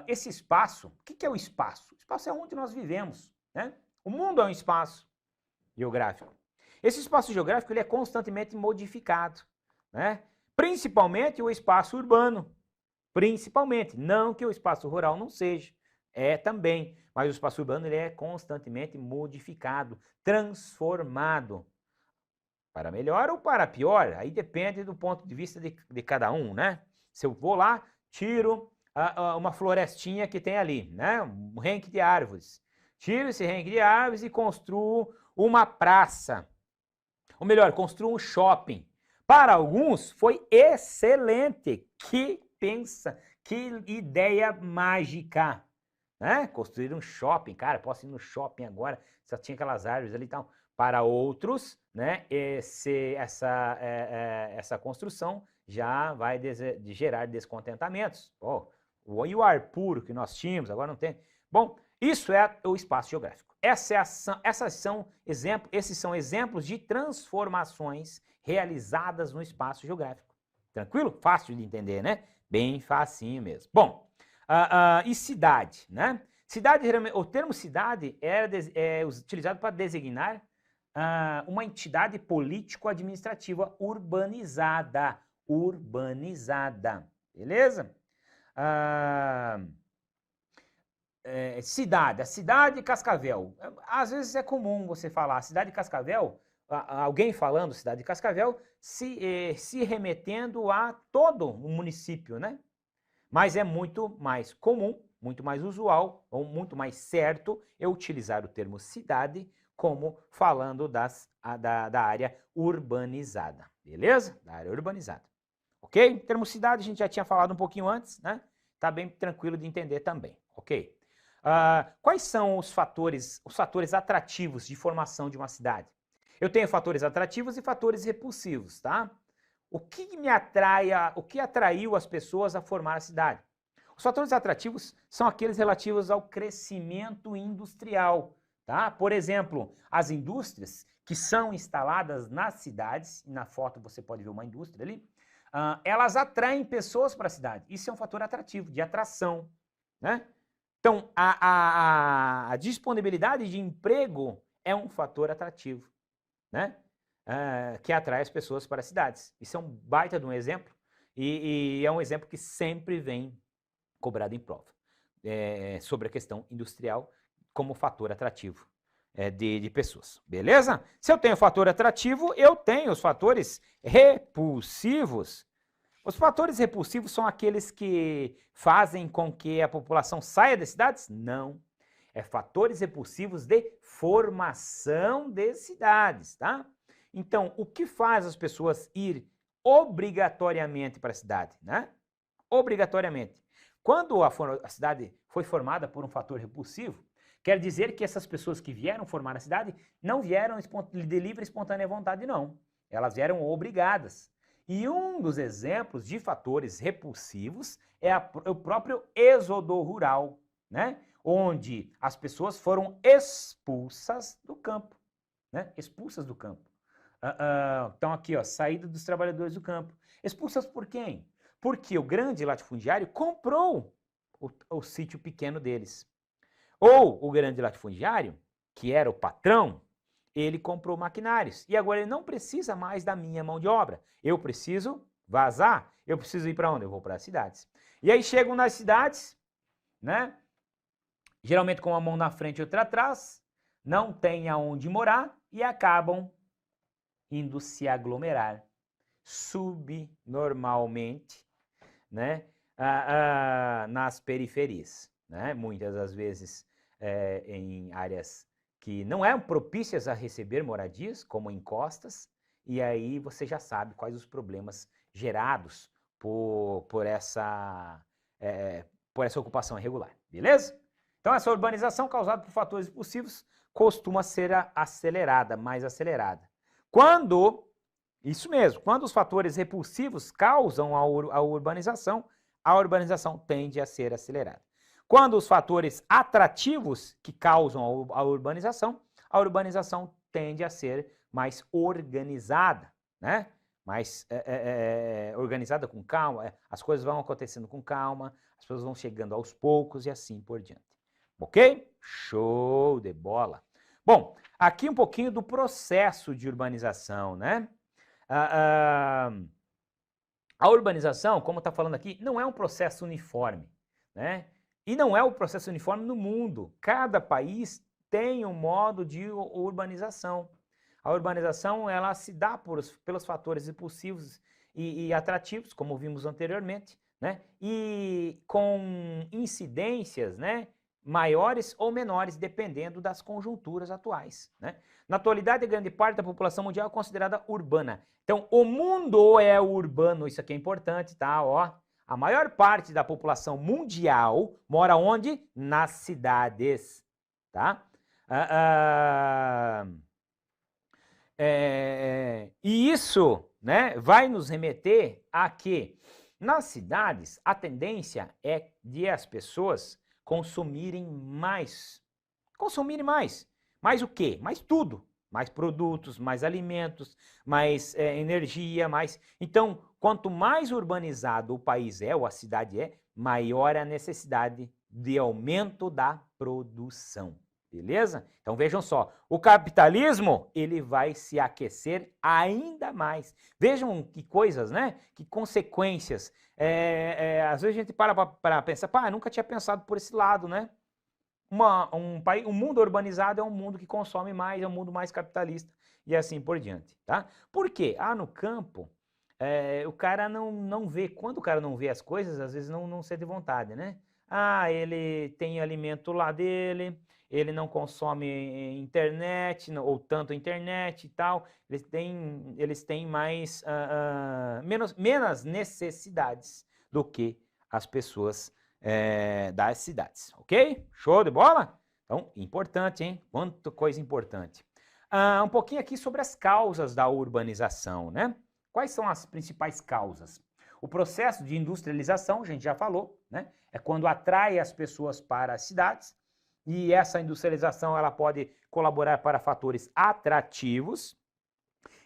Esse espaço, o que é o espaço? O espaço é onde nós vivemos, né? O mundo é um espaço geográfico. Esse espaço geográfico ele é constantemente modificado, né? Principalmente o espaço urbano. Principalmente, não que o espaço rural não seja, também, mas o espaço urbano ele é constantemente modificado, transformado, para melhor ou para pior, aí depende do ponto de vista de cada um, né? Se eu vou lá, tiro uma florestinha que tem ali, né? Um renque de árvores. Tiro esse renque de árvores e construo uma praça. Ou melhor, construa um shopping. Para alguns foi excelente. Que ideia mágica, né? Construir um shopping, cara, posso ir no shopping agora, só tinha aquelas árvores ali e tal. Para outros, né, essa construção já vai gerar descontentamentos. E o ar puro que nós tínhamos, agora não tem. Bom, isso é o espaço geográfico. Esses são exemplos de transformações realizadas no espaço geográfico. Tranquilo? Fácil de entender, né? Bem facinho mesmo. Bom, e cidade, né? O termo cidade é utilizado para designar uma entidade político-administrativa urbanizada. Beleza? Cidade, a cidade de Cascavel. Às vezes é comum você falar a cidade de Cascavel, alguém falando cidade de Cascavel, se remetendo a todo o município, né? Mas é muito mais comum, muito mais usual, ou muito mais certo eu utilizar o termo cidade como falando da área urbanizada, beleza? Da área urbanizada, ok? O termo cidade a gente já tinha falado um pouquinho antes, né? Tá bem tranquilo de entender também, ok? Quais são os fatores atrativos de formação de uma cidade? Eu tenho fatores atrativos e fatores repulsivos, tá? O que atraiu as pessoas a formar a cidade? Os fatores atrativos são aqueles relativos ao crescimento industrial, tá? Por exemplo, as indústrias que são instaladas nas cidades, e na foto você pode ver uma indústria ali, elas atraem pessoas para a cidade. Isso é um fator atrativo, de atração, né? Então, a disponibilidade de emprego é um fator atrativo, né? Que atrai as pessoas para as cidades. Isso é um baita de um exemplo, e é um exemplo que sempre vem cobrado em prova, sobre a questão industrial como fator atrativo de pessoas, beleza? Se eu tenho fator atrativo, eu tenho os fatores repulsivos. Os fatores repulsivos são aqueles que fazem com que a população saia das cidades? Não. É fatores repulsivos de formação de cidades, tá? Então, o que faz as pessoas ir obrigatoriamente para a cidade, né? Obrigatoriamente. Quando a cidade foi formada por um fator repulsivo, quer dizer que essas pessoas que vieram formar a cidade não vieram de livre e espontânea vontade, não. Elas vieram obrigadas. E um dos exemplos de fatores repulsivos é o próprio êxodo rural, né? Onde as pessoas foram expulsas do campo, né? Expulsas do campo. Então aqui, ó, saída dos trabalhadores do campo. Expulsas por quem? Porque o grande latifundiário comprou o sítio pequeno deles. Ou o grande latifundiário, que era o patrão, ele comprou maquinários. E agora ele não precisa mais da minha mão de obra. Eu preciso vazar. Eu preciso ir para onde? Eu vou para as cidades. E aí chegam nas cidades, né? Geralmente com uma mão na frente e outra atrás, não tem aonde morar e acabam indo se aglomerar subnormalmente, né, nas periferias, né, muitas das vezes em áreas que não eram propícias a receber moradias, como encostas, e aí você já sabe quais os problemas gerados por essa ocupação irregular, beleza? Então essa urbanização causada por fatores impulsivos costuma ser mais acelerada. Quando os fatores repulsivos causam a urbanização tende a ser acelerada. Quando os fatores atrativos que causam a urbanização tende a ser mais organizada, né? Mais organizada com calma, as coisas vão acontecendo com calma, as pessoas vão chegando aos poucos e assim por diante. Ok? Show de bola! Bom, aqui um pouquinho do processo de urbanização, né? A urbanização, como está falando aqui, não é um processo uniforme, né? E não é um processo uniforme no mundo. Cada país tem um modo de urbanização. A urbanização, ela se dá pelos fatores impulsivos e atrativos, como vimos anteriormente, né? E com incidências, né, maiores ou menores, dependendo das conjunturas atuais, né? Na atualidade, grande parte da população mundial é considerada urbana. Então, o mundo é urbano, isso aqui é importante, tá? Ó, a maior parte da população mundial mora onde? Nas cidades, tá? E isso, né, vai nos remeter a que nas cidades a tendência é de as pessoas consumirem mais. Consumirem mais. Mais o quê? Mais tudo. Mais produtos, mais alimentos, mais energia, mais... Então, quanto mais urbanizado o país é, ou a cidade é, maior é a necessidade de aumento da produção. Beleza? Então vejam só, o capitalismo, ele vai se aquecer ainda mais. Vejam que coisas, né? Que consequências. Às vezes a gente para pensar, pá, eu nunca tinha pensado por esse lado, né? Um mundo urbanizado é um mundo que consome mais, é um mundo mais capitalista e assim por diante, tá? Por quê? No campo, o cara não vê, quando o cara não vê as coisas, às vezes não sente vontade, né? Ele tem alimento lá dele, ele não consome internet, ou tanto internet e tal, eles têm mais, menos necessidades do que as pessoas das cidades, ok? Show de bola? Então, importante, hein? Quanta coisa importante. Um pouquinho aqui sobre as causas da urbanização, né? Quais são as principais causas? O processo de industrialização, a gente já falou, né? É quando atrai as pessoas para as cidades, e essa industrialização ela pode colaborar para fatores atrativos,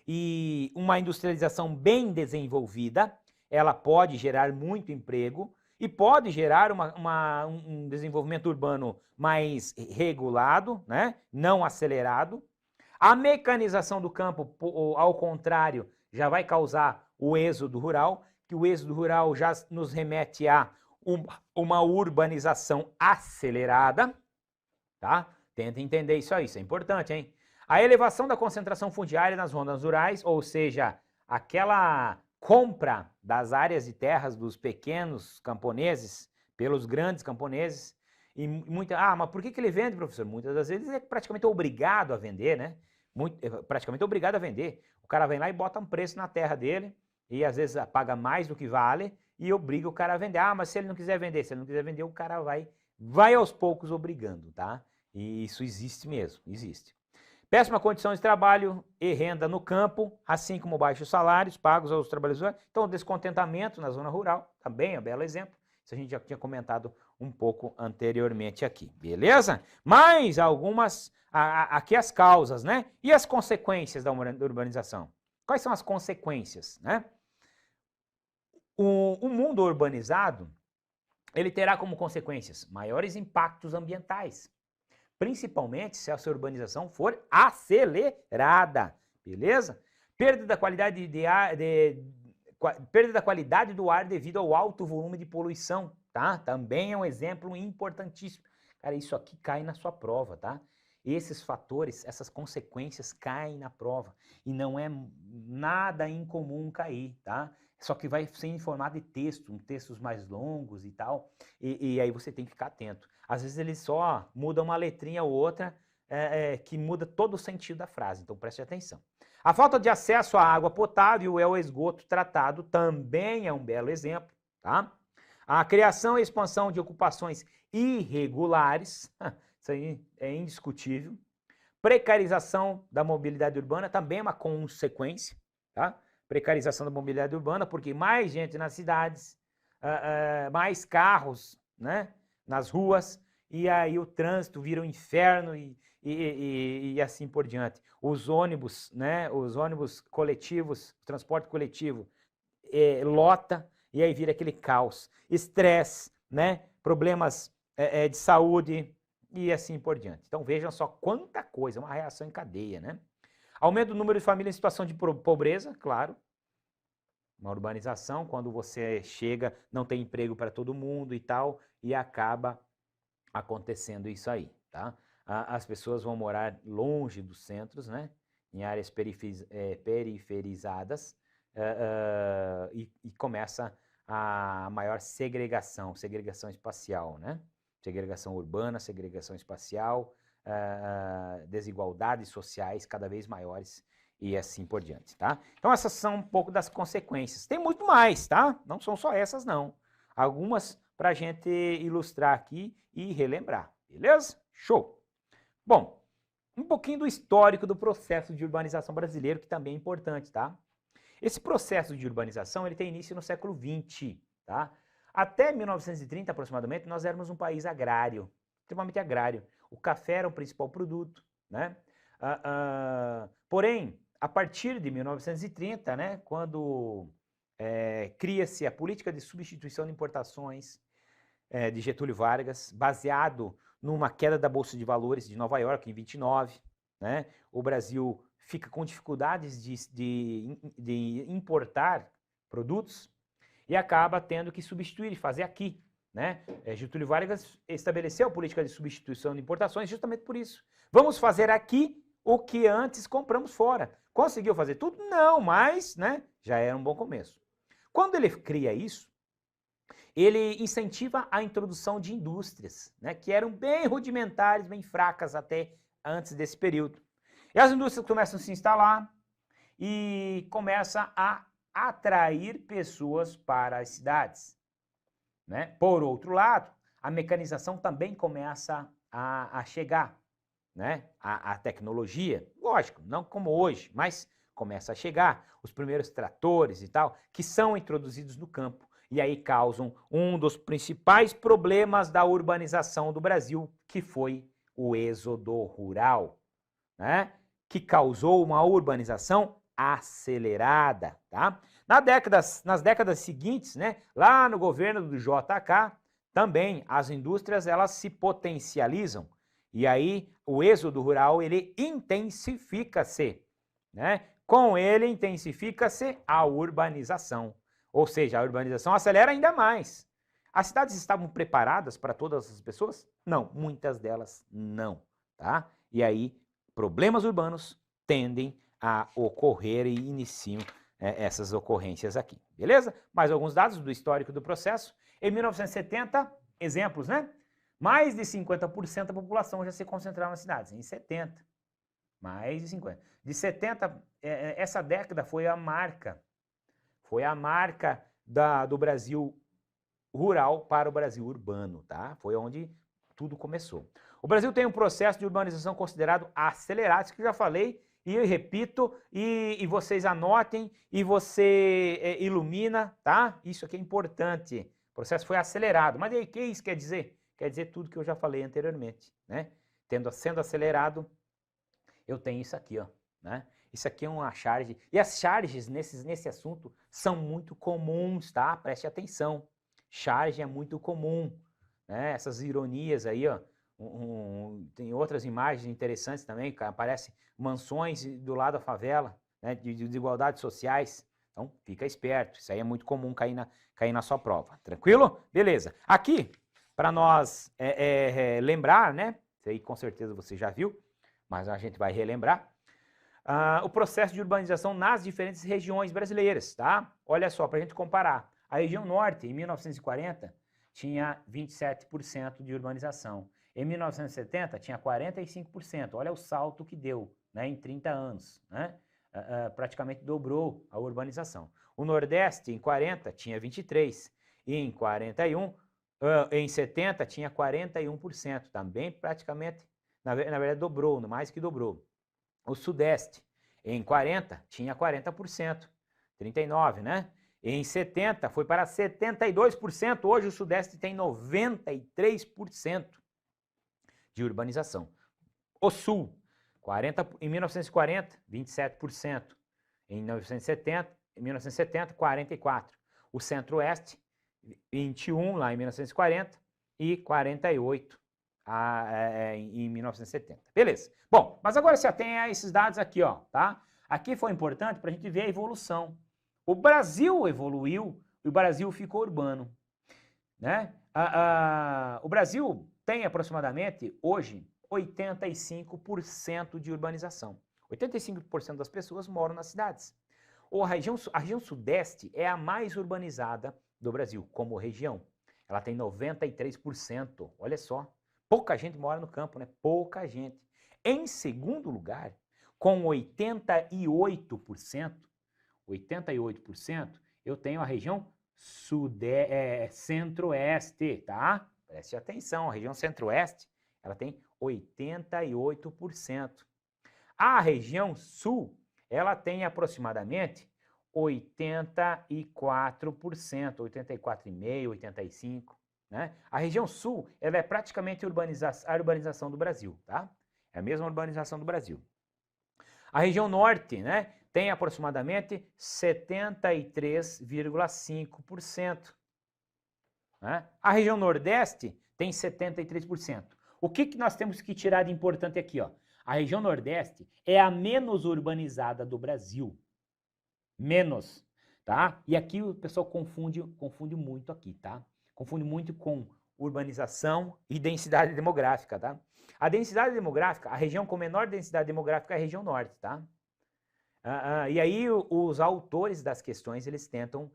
e uma industrialização bem desenvolvida, ela pode gerar muito emprego, e pode gerar um desenvolvimento urbano mais regulado, né? Não acelerado. A mecanização do campo, ao contrário, já vai causar o êxodo rural, que o êxodo rural já nos remete a uma urbanização acelerada, tá? Tenta entender isso aí, isso é importante, hein? A elevação da concentração fundiária nas zonas rurais, ou seja, aquela compra das áreas de terras dos pequenos camponeses pelos grandes camponeses, e mas por que ele vende, professor? Muitas das vezes é praticamente obrigado a vender, né? Praticamente obrigado a vender. O cara vem lá e bota um preço na terra dele, e às vezes paga mais do que vale, e obriga o cara a vender. Mas se ele não quiser vender, o cara vai aos poucos obrigando, tá? E isso existe mesmo, existe. Péssima condição de trabalho e renda no campo, assim como baixos salários pagos aos trabalhadores. Então, descontentamento na zona rural, também é um belo exemplo. Isso a gente já tinha comentado um pouco anteriormente aqui, beleza? Mais algumas, aqui as causas, né? E as consequências da urbanização? Quais são as consequências, né? O mundo urbanizado, ele terá como consequências maiores impactos ambientais, principalmente se a sua urbanização for acelerada, beleza? Perda da qualidade perda da qualidade do ar devido ao alto volume de poluição, tá? Também é um exemplo importantíssimo. Cara, isso aqui cai na sua prova, tá? Esses fatores, essas consequências caem na prova e não é nada incomum cair, tá? Só que vai ser em formato de texto, textos mais longos e tal, e aí você tem que ficar atento. Às vezes ele só muda uma letrinha ou outra que muda todo o sentido da frase, então preste atenção. A falta de acesso à água potável e ao esgoto tratado também é um belo exemplo, tá? A criação e expansão de ocupações irregulares, isso aí é indiscutível. Precarização da mobilidade urbana também é uma consequência, tá? Precarização da mobilidade urbana, porque mais gente nas cidades, mais carros, né, nas ruas, e aí o trânsito vira um inferno e assim por diante. Os ônibus, né, os ônibus coletivos, transporte coletivo, lota, e aí vira aquele caos. Estresse, né, problemas de saúde e assim por diante. Então vejam só quanta coisa, uma reação em cadeia, né? Aumento do número de famílias em situação de pobreza, claro. Uma urbanização, quando você chega, não tem emprego para todo mundo e tal, e acaba acontecendo isso aí, tá? As pessoas vão morar longe dos centros, né? Em áreas periferizadas, e começa a maior segregação espacial, né? segregação urbana, segregação espacial, desigualdades sociais cada vez maiores e assim por diante, tá? Então essas são um pouco das consequências. Tem muito mais, tá? Não são só essas, não. Algumas para a gente ilustrar aqui e relembrar, beleza? Show! Bom, um pouquinho do histórico do processo de urbanização brasileiro, que também é importante, tá? Esse processo de urbanização, ele tem início no século XX, tá? Até 1930, aproximadamente, nós éramos um país agrário, extremamente agrário. O café era o principal produto, né? Porém, a partir de 1930, né, quando cria-se a política de substituição de importações de Getúlio Vargas, baseado numa queda da Bolsa de Valores de Nova York em 29, né? O Brasil fica com dificuldades de importar produtos e acaba tendo que substituir e fazer aqui, né? Getúlio Vargas estabeleceu a política de substituição de importações justamente por isso. Vamos fazer aqui o que antes compramos fora. Conseguiu fazer tudo? Não, mas, né, já era um bom começo. Quando ele cria isso, ele incentiva a introdução de indústrias, né, que eram bem rudimentares, bem fracas até antes desse período. E as indústrias começam a se instalar e começa a atrair pessoas para as cidades, né? Por outro lado, a mecanização também começa a chegar, né? A tecnologia, lógico, não como hoje, mas começa a chegar. Os primeiros tratores e tal, que são introduzidos no campo. E aí causam um dos principais problemas da urbanização do Brasil, que foi o êxodo rural, né? Que causou uma urbanização acelerada, tá? Nas décadas seguintes, né, lá no governo do JK, também as indústrias elas se potencializam e aí o êxodo rural ele intensifica-se, né? Com ele intensifica-se a urbanização, ou seja, a urbanização acelera ainda mais. As cidades estavam preparadas para todas as pessoas? Não, muitas delas não, tá? E aí problemas urbanos tendem a ocorrer e iniciam essas ocorrências aqui, beleza? Mais alguns dados do histórico do processo. Em 1970, exemplos, né? Mais de 50% da população já se concentrava nas cidades, em 70. Mais de 50%. De 70, essa década foi a marca do Brasil rural para o Brasil urbano, tá? Foi onde tudo começou. O Brasil tem um processo de urbanização considerado acelerado, isso que eu já falei, e eu repito, e vocês anotem, e você ilumina, tá? Isso aqui é importante. O processo foi acelerado. Mas aí, o que isso quer dizer? Quer dizer tudo que eu já falei anteriormente, né? Sendo acelerado, eu tenho isso aqui, ó, né? Isso aqui é uma charge. E as charges nesse assunto são muito comuns, tá? Preste atenção. Charge é muito comum, né? Essas ironias aí, ó. Tem outras imagens interessantes também, aparecem mansões do lado da favela, né, de desigualdades sociais. Então, fica esperto, isso aí é muito comum cair na sua prova, tranquilo? Beleza. Aqui, para nós lembrar, né, isso aí com certeza você já viu, mas a gente vai relembrar, o processo de urbanização nas diferentes regiões brasileiras, tá? Olha só, para a gente comparar. A região norte, em 1940, tinha 27% de urbanização. Em 1970, tinha 45%. Olha o salto que deu, né, em 30 anos. Né? Praticamente dobrou a urbanização. O Nordeste, em 40, tinha 23%. E em 70, tinha 41%. Também praticamente, na verdade, dobrou, mais que dobrou. O Sudeste, em 40, tinha 40%. 39%, né? Em 70, foi para 72%. Hoje o Sudeste tem 93% de urbanização. O Sul, em 1940, 27%. Em 1970, 44%. O Centro-Oeste, 21% lá em 1940 e 48% em 1970. Beleza. Bom, mas agora se atenha a esses dados aqui, ó, tá? Aqui foi importante para a gente ver a evolução. O Brasil evoluiu e o Brasil ficou urbano, né? O Brasil tem aproximadamente, hoje, 85% de urbanização. 85% das pessoas moram nas cidades. A região sudeste é a mais urbanizada do Brasil, como região. ela tem 93%. Olha só, pouca gente mora no campo, né? Pouca gente. Em segundo lugar, com 88%, eu tenho a região centro-oeste, tá? Preste atenção, a região centro-oeste, ela tem 88%. A região sul, ela tem aproximadamente 84%, 84,5%, 85%, né? A região sul, ela é praticamente a urbanização do Brasil, tá? É a mesma urbanização do Brasil. A região norte, né, tem aproximadamente 73,5%. Né? A região nordeste tem 73%. O que nós temos que tirar de importante aqui, ó? A região nordeste é a menos urbanizada do Brasil. Menos, tá? E aqui o pessoal confunde muito aqui, tá? Confunde muito com urbanização e densidade demográfica, tá? A densidade demográfica, a região com menor densidade demográfica é a região norte, tá? E aí os autores das questões, eles tentam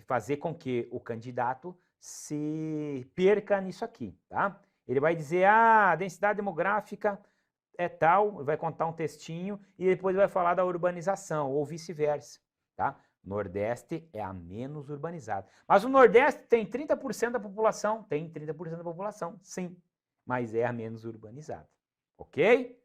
fazer com que o candidato se perca nisso aqui, tá? Ele vai dizer, a densidade demográfica é tal, vai contar um textinho e depois vai falar da urbanização, ou vice-versa, tá? Nordeste é a menos urbanizada. Mas o Nordeste tem 30% da população, tem 30% da população, sim, mas é a menos urbanizada, ok?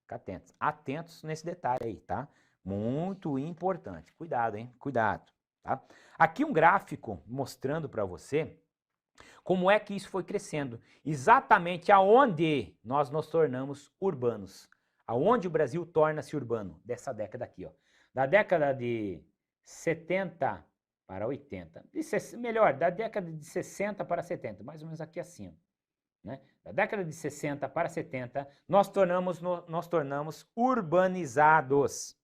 Fica atentos, atentos nesse detalhe aí, tá? Muito importante, cuidado, hein? Cuidado, tá? Aqui um gráfico mostrando para você como é que isso foi crescendo, exatamente aonde nós nos tornamos urbanos, aonde o Brasil torna-se urbano, dessa década aqui, ó. Da década de 70 para 80, melhor, da década de 60 para 70, mais ou menos aqui assim, ó, né? Da década de 60 para 70, nós tornamos urbanizados,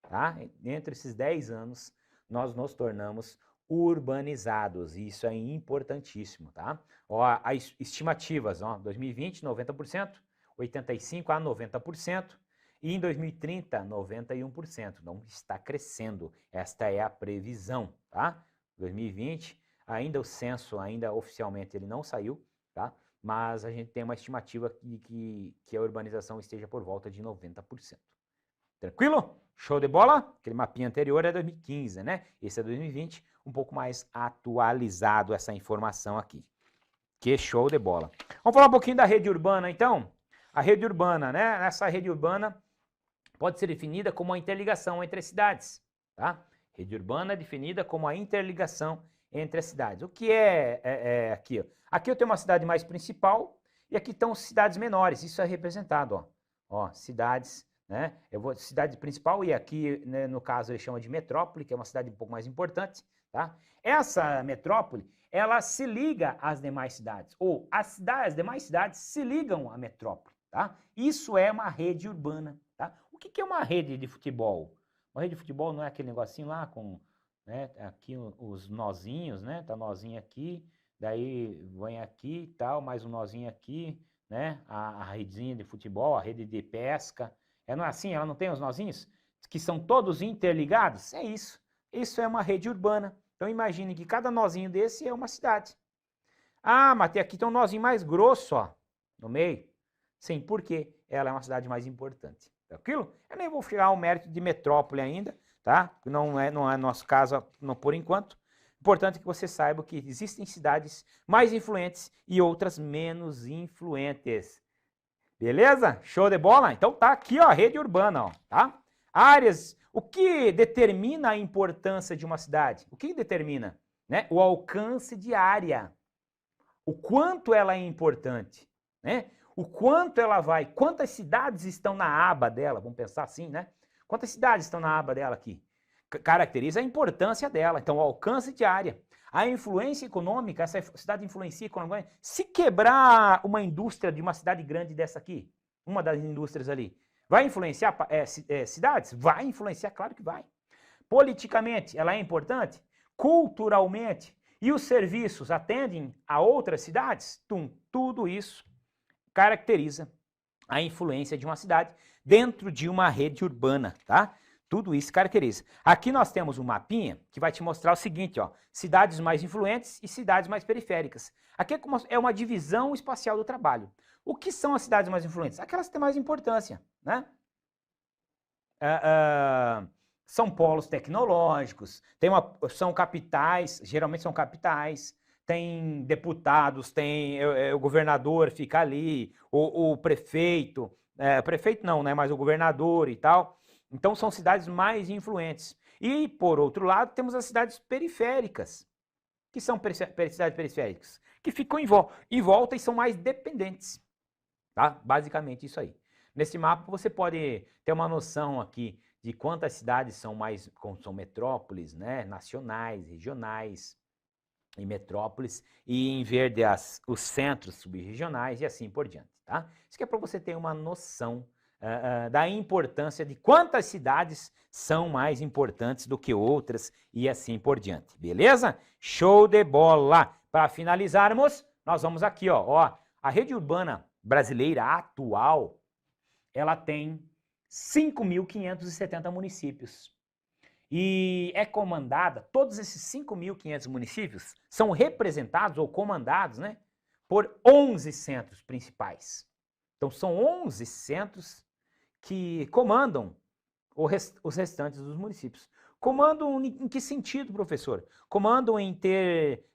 tá? Entre esses 10 anos, nós nos tornamos urbanizados, e isso é importantíssimo, tá? Ó, as estimativas, ó, 2020, 90%, 85% a 90%, e em 2030, 91%. Não está crescendo, esta é a previsão, tá? 2020, ainda o censo, ainda oficialmente ele não saiu, tá? Mas a gente tem uma estimativa que a urbanização esteja por volta de 90%. Tranquilo? Show de bola? Aquele mapinha anterior é 2015, né? Esse é 2020, um pouco mais atualizado essa informação aqui. Que show de bola. Vamos falar um pouquinho da rede urbana, então? A rede urbana, né? Essa rede urbana pode ser definida como a interligação entre as cidades, tá? Rede urbana é definida como a interligação entre as cidades. O que é aqui, ó? Aqui eu tenho uma cidade mais principal e aqui estão cidades menores. Isso é representado, ó. Ó, cidades, né? Cidade principal, e aqui, né, no caso, ele chama de metrópole, que é uma cidade um pouco mais importante, tá? Essa metrópole, ela se liga às demais cidades, ou as demais cidades se ligam à metrópole, tá? Isso é uma rede urbana, tá? O que é uma rede de futebol? Uma rede de futebol não é aquele negocinho lá com, né, aqui os nozinhos, né? Tá nozinho aqui, daí vem aqui e tal, mais um nozinho aqui, né? A redezinha de futebol, a rede de pesca. Não é assim? Ela não tem os nozinhos? Que são todos interligados? É isso. Isso é uma rede urbana. Então imagine que cada nozinho desse é uma cidade. Ah, mas aqui tem um nozinho mais grosso, ó, no meio. Sim, por quê? Ela é uma cidade mais importante. Tranquilo? Eu nem vou chegar ao mérito de metrópole ainda, tá? Não é nosso caso não, por enquanto. Importante que você saiba que existem cidades mais influentes e outras menos influentes. Beleza? Show de bola? Então tá aqui, ó, a rede urbana, ó, tá? Áreas, o que determina a importância de uma cidade? O que determina? Né? O alcance de área. O quanto ela é importante, né? O quanto ela vai, quantas cidades estão na aba dela, vamos pensar assim, né? Quantas cidades estão na aba dela aqui? Caracteriza a importância dela, então o alcance de área. A influência econômica, essa cidade influencia economicamente. Se quebrar uma indústria de uma cidade grande dessa aqui, uma das indústrias ali, vai influenciar cidades? Vai influenciar, claro que vai. Politicamente, ela é importante? Culturalmente. E os serviços atendem a outras cidades? Tudo isso caracteriza a influência de uma cidade dentro de uma rede urbana, tá? Tudo isso caracteriza. Aqui nós temos um mapinha que vai te mostrar o seguinte, ó, cidades mais influentes e cidades mais periféricas. Aqui é uma divisão espacial do trabalho. O que são as cidades mais influentes? Aquelas que têm mais importância, né? São polos tecnológicos, são capitais, geralmente são capitais, tem deputados, tem o governador fica ali, o prefeito, prefeito não, né, mas o governador e tal. Então são cidades mais influentes. E, por outro lado, temos as cidades periféricas. Que são cidades periféricas? Que ficam em volta e são mais dependentes. Tá? Basicamente isso aí. Nesse mapa você pode ter uma noção aqui de quantas cidades são metrópoles, né? Nacionais, regionais e metrópoles, e em verde os centros subregionais e assim por diante. Tá? Isso aqui é para você ter uma noção da importância de quantas cidades são mais importantes do que outras e assim por diante, beleza? Show de bola! Para finalizarmos, nós vamos aqui, ó, a rede urbana brasileira atual, ela tem 5.570 municípios. E é comandada, todos esses 5.500 municípios são representados ou comandados, né, por 11 centros principais. Então são 11 centros que comandam os restantes dos municípios. Comandam em que sentido, professor? Comandam em ter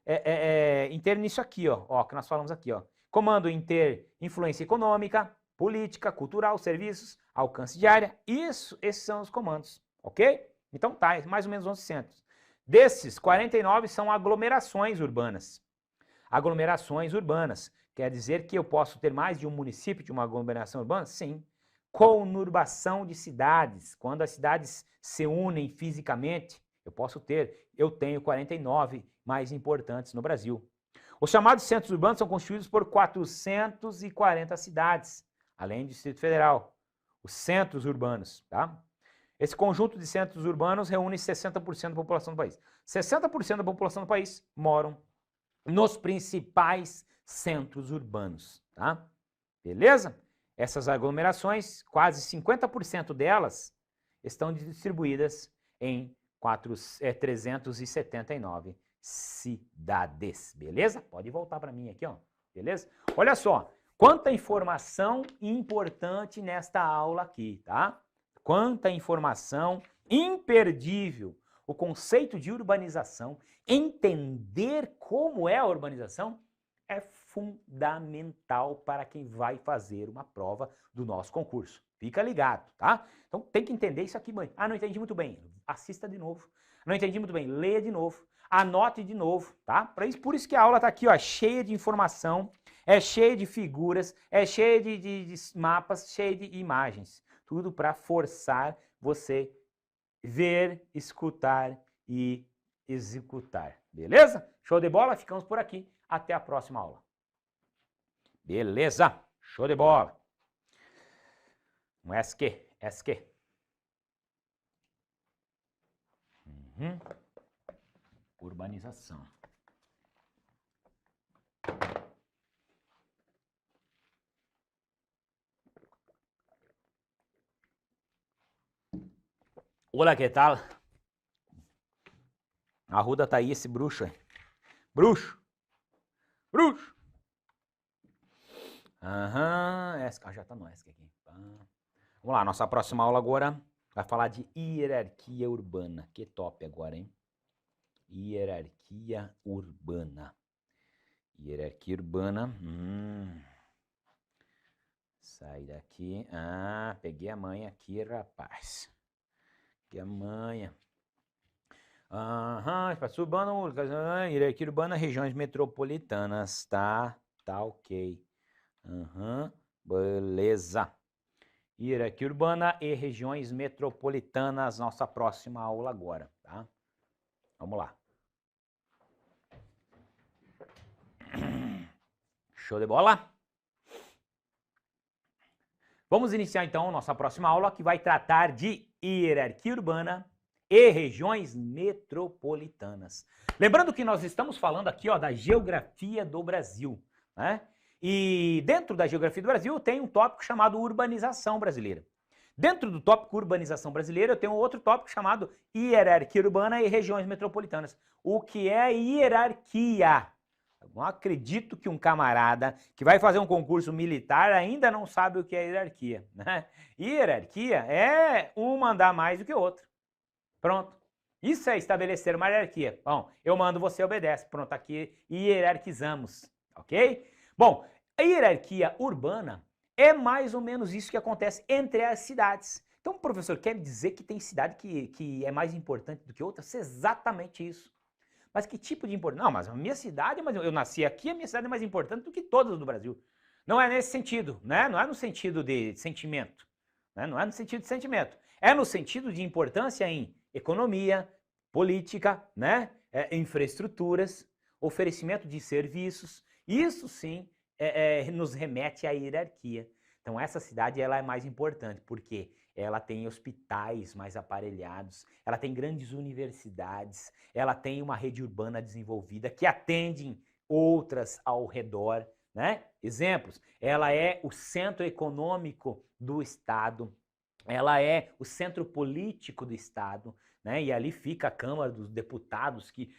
nisso aqui, ó, que nós falamos aqui, ó. Comandam em ter influência econômica, política, cultural, serviços, alcance de área. Esses são os comandos, ok? Então tá, mais ou menos 11 centros. Desses, 49 são aglomerações urbanas. Aglomerações urbanas. Quer dizer que eu posso ter mais de um município de uma aglomeração urbana? Sim. Conurbação de cidades. Quando as cidades se unem fisicamente, eu tenho 49 mais importantes no Brasil. Os chamados centros urbanos são constituídos por 440 cidades, além do Distrito Federal. Os centros urbanos, tá? Esse conjunto de centros urbanos reúne 60% da população do país. 60% da população do país moram nos principais centros urbanos, tá? Beleza? Essas aglomerações, quase 50% delas, estão distribuídas em 379 cidades, beleza? Pode voltar para mim aqui, ó, beleza? Olha só, quanta informação importante nesta aula aqui, tá? Quanta informação imperdível. O conceito de urbanização, entender como é a urbanização, é fundamental para quem vai fazer uma prova do nosso concurso. Fica ligado, tá? Então tem que entender isso aqui, mãe. Ah, não entendi muito bem. Assista de novo. Não entendi muito bem. Leia de novo. Anote de novo, tá? Por isso que a aula tá aqui, ó, cheia de informação, é cheia de figuras, é cheia de mapas, cheia de imagens. Tudo para forçar você ver, escutar e executar. Beleza? Show de bola? Ficamos por aqui. Até a próxima aula. Beleza? Show de bola. Um ESC. Urbanização. Olá, que tal? Arruda tá aí esse bruxo aí. Bruxo. Já tá no ESC aqui. Vamos lá, nossa próxima aula agora vai falar de hierarquia urbana. Que top agora, hein? Hierarquia urbana. Sai daqui. Peguei a manha aqui, rapaz. Peguei a manha. Espaço urbano, hierarquia urbana, regiões metropolitanas, tá ok. Beleza. Hierarquia urbana e regiões metropolitanas, nossa próxima aula agora, tá? Vamos lá. Show de bola? Vamos iniciar então nossa próxima aula, que vai tratar de hierarquia urbana e regiões metropolitanas. Lembrando que nós estamos falando aqui, ó, da geografia do Brasil, né? E dentro da geografia do Brasil tem um tópico chamado urbanização brasileira. Dentro do tópico urbanização brasileira, eu tenho outro tópico chamado hierarquia urbana e regiões metropolitanas. O que é hierarquia? Eu não acredito que um camarada que vai fazer um concurso militar ainda não sabe o que é hierarquia, né? Hierarquia é um mandar mais do que o outro. Pronto. Isso é estabelecer uma hierarquia. Bom, eu mando, você obedece. Pronto, aqui hierarquizamos, ok? Bom, a hierarquia urbana é mais ou menos isso que acontece entre as cidades. Então, professor, quer dizer que tem cidade que é mais importante do que outra? Isso é exatamente isso. Mas que tipo de importância? Não, mas a minha cidade, eu nasci aqui, a minha cidade é mais importante do que todas do Brasil. Não é nesse sentido, né? Não é no sentido de sentimento. Né? Não é no sentido de sentimento. É no sentido de importância em economia, política, né? Infraestruturas, oferecimento de serviços. Isso sim nos remete à hierarquia. Então essa cidade ela é mais importante, porque ela tem hospitais mais aparelhados, ela tem grandes universidades, ela tem uma rede urbana desenvolvida que atendem outras ao redor, né? Exemplos, ela é o centro econômico do estado, ela é o centro político do estado, né? E ali fica a Câmara dos Deputados que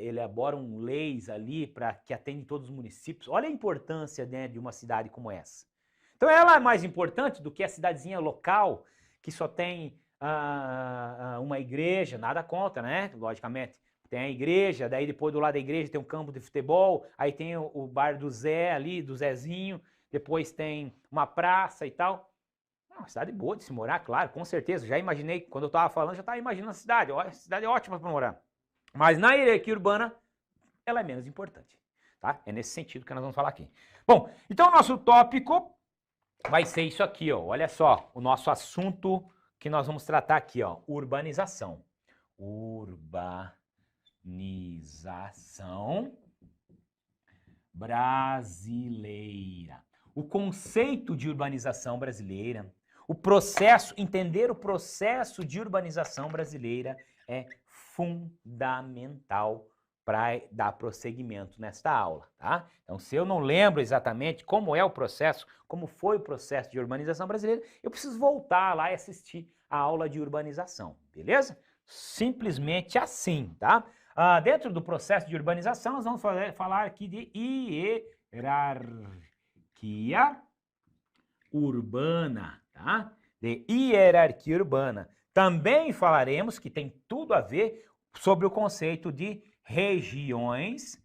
elaboram leis ali para que atendem todos os municípios. Olha a importância, né, de uma cidade como essa. Então ela é mais importante do que a cidadezinha local, que só tem uma igreja, nada contra, né? Logicamente. Tem a igreja, daí depois do lado da igreja tem um campo de futebol, aí tem o bar do Zé ali, do Zezinho, depois tem uma praça e tal. É uma cidade boa de se morar, claro, com certeza. Já imaginei, quando eu estava falando, já estava imaginando a cidade. A cidade é ótima para morar. Mas na hierarquia urbana, ela é menos importante. Tá? É nesse sentido que nós vamos falar aqui. Bom, então o nosso tópico vai ser isso aqui, ó. Olha só, o nosso assunto que nós vamos tratar aqui, ó. Urbanização. Urbanização brasileira. O conceito de urbanização brasileira, o processo, entender o processo de urbanização brasileira é fundamental para dar prosseguimento nesta aula, tá? Então, se eu não lembro exatamente como é o processo, como foi o processo de urbanização brasileira, eu preciso voltar lá e assistir a aula de urbanização, beleza? Simplesmente assim, tá? Dentro do processo de urbanização, nós vamos falar aqui de hierarquia urbana, tá? De hierarquia urbana. Também falaremos, que tem tudo a ver, sobre o conceito de regiões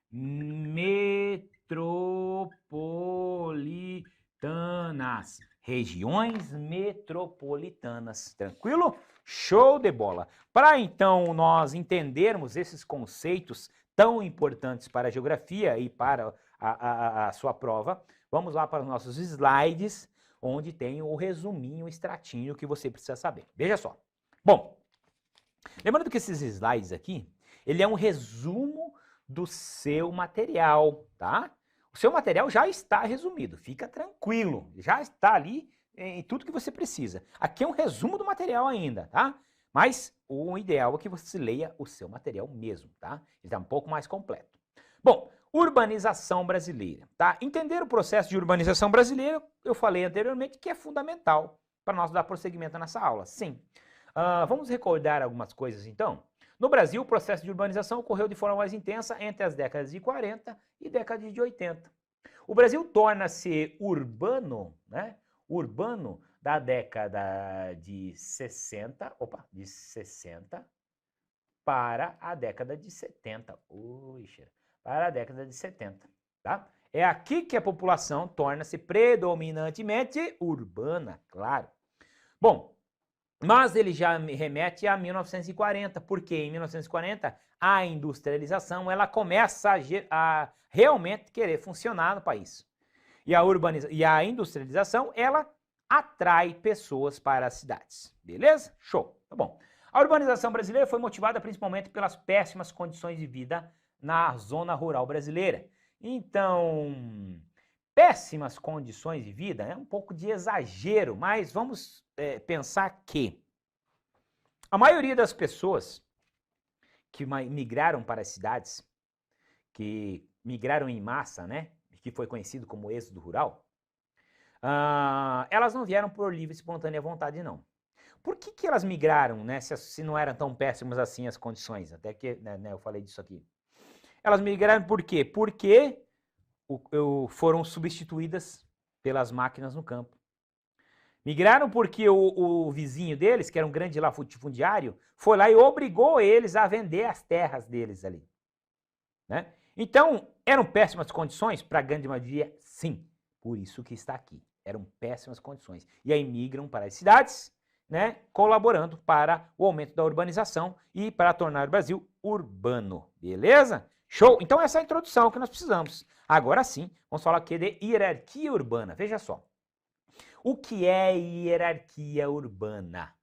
metropolitanas. Regiões metropolitanas. Tranquilo? Show de bola. Para então nós entendermos esses conceitos tão importantes para a geografia e para a sua prova, vamos lá para os nossos slides, onde tem o resuminho, o extratinho que você precisa saber. Veja só. Bom, lembrando que esses slides aqui, ele é um resumo do seu material, tá? O seu material já está resumido, fica tranquilo, já está ali em tudo que você precisa. Aqui é um resumo do material ainda, tá? Mas o ideal é que você leia o seu material mesmo, tá? Ele está um pouco mais completo. Bom, urbanização brasileira, tá? Entender o processo de urbanização brasileira, eu falei anteriormente que é fundamental para nós dar prosseguimento nessa aula, sim. Vamos recordar algumas coisas então? No Brasil, o processo de urbanização ocorreu de forma mais intensa entre as décadas de 40 e décadas de 80. O Brasil torna-se urbano, né? Urbano da década de 60, para a década de 70. Para a década de 70, tá? É aqui que a população torna-se predominantemente urbana, claro. Bom, mas ele já me remete a 1940, porque em 1940 a industrialização ela começa a realmente querer funcionar no país. E a industrialização ela atrai pessoas para as cidades. Beleza? Show. Tá bom. A urbanização brasileira foi motivada principalmente pelas péssimas condições de vida na zona rural brasileira. Então, péssimas condições de vida é um pouco de exagero, mas vamos pensar que a maioria das pessoas que migraram para as cidades, que migraram em massa, né, que foi conhecido como êxodo rural, elas não vieram por livre e espontânea vontade, não. Por que elas migraram, né, se não eram tão péssimas assim as condições? Até que, né, eu falei disso aqui. Elas migraram por quê? Porque foram substituídas pelas máquinas no campo. Migraram porque o vizinho deles, que era um grande latifundiário, foi lá e obrigou eles a vender as terras deles ali. Né? Então, eram péssimas condições para a grande maioria? Sim. Por isso que está aqui. Eram péssimas condições. E aí migram para as cidades, né, colaborando para o aumento da urbanização e para tornar o Brasil urbano. Beleza? Show? Então essa é a introdução que nós precisamos. Agora sim, vamos falar aqui de hierarquia urbana. Veja só. O que é hierarquia urbana?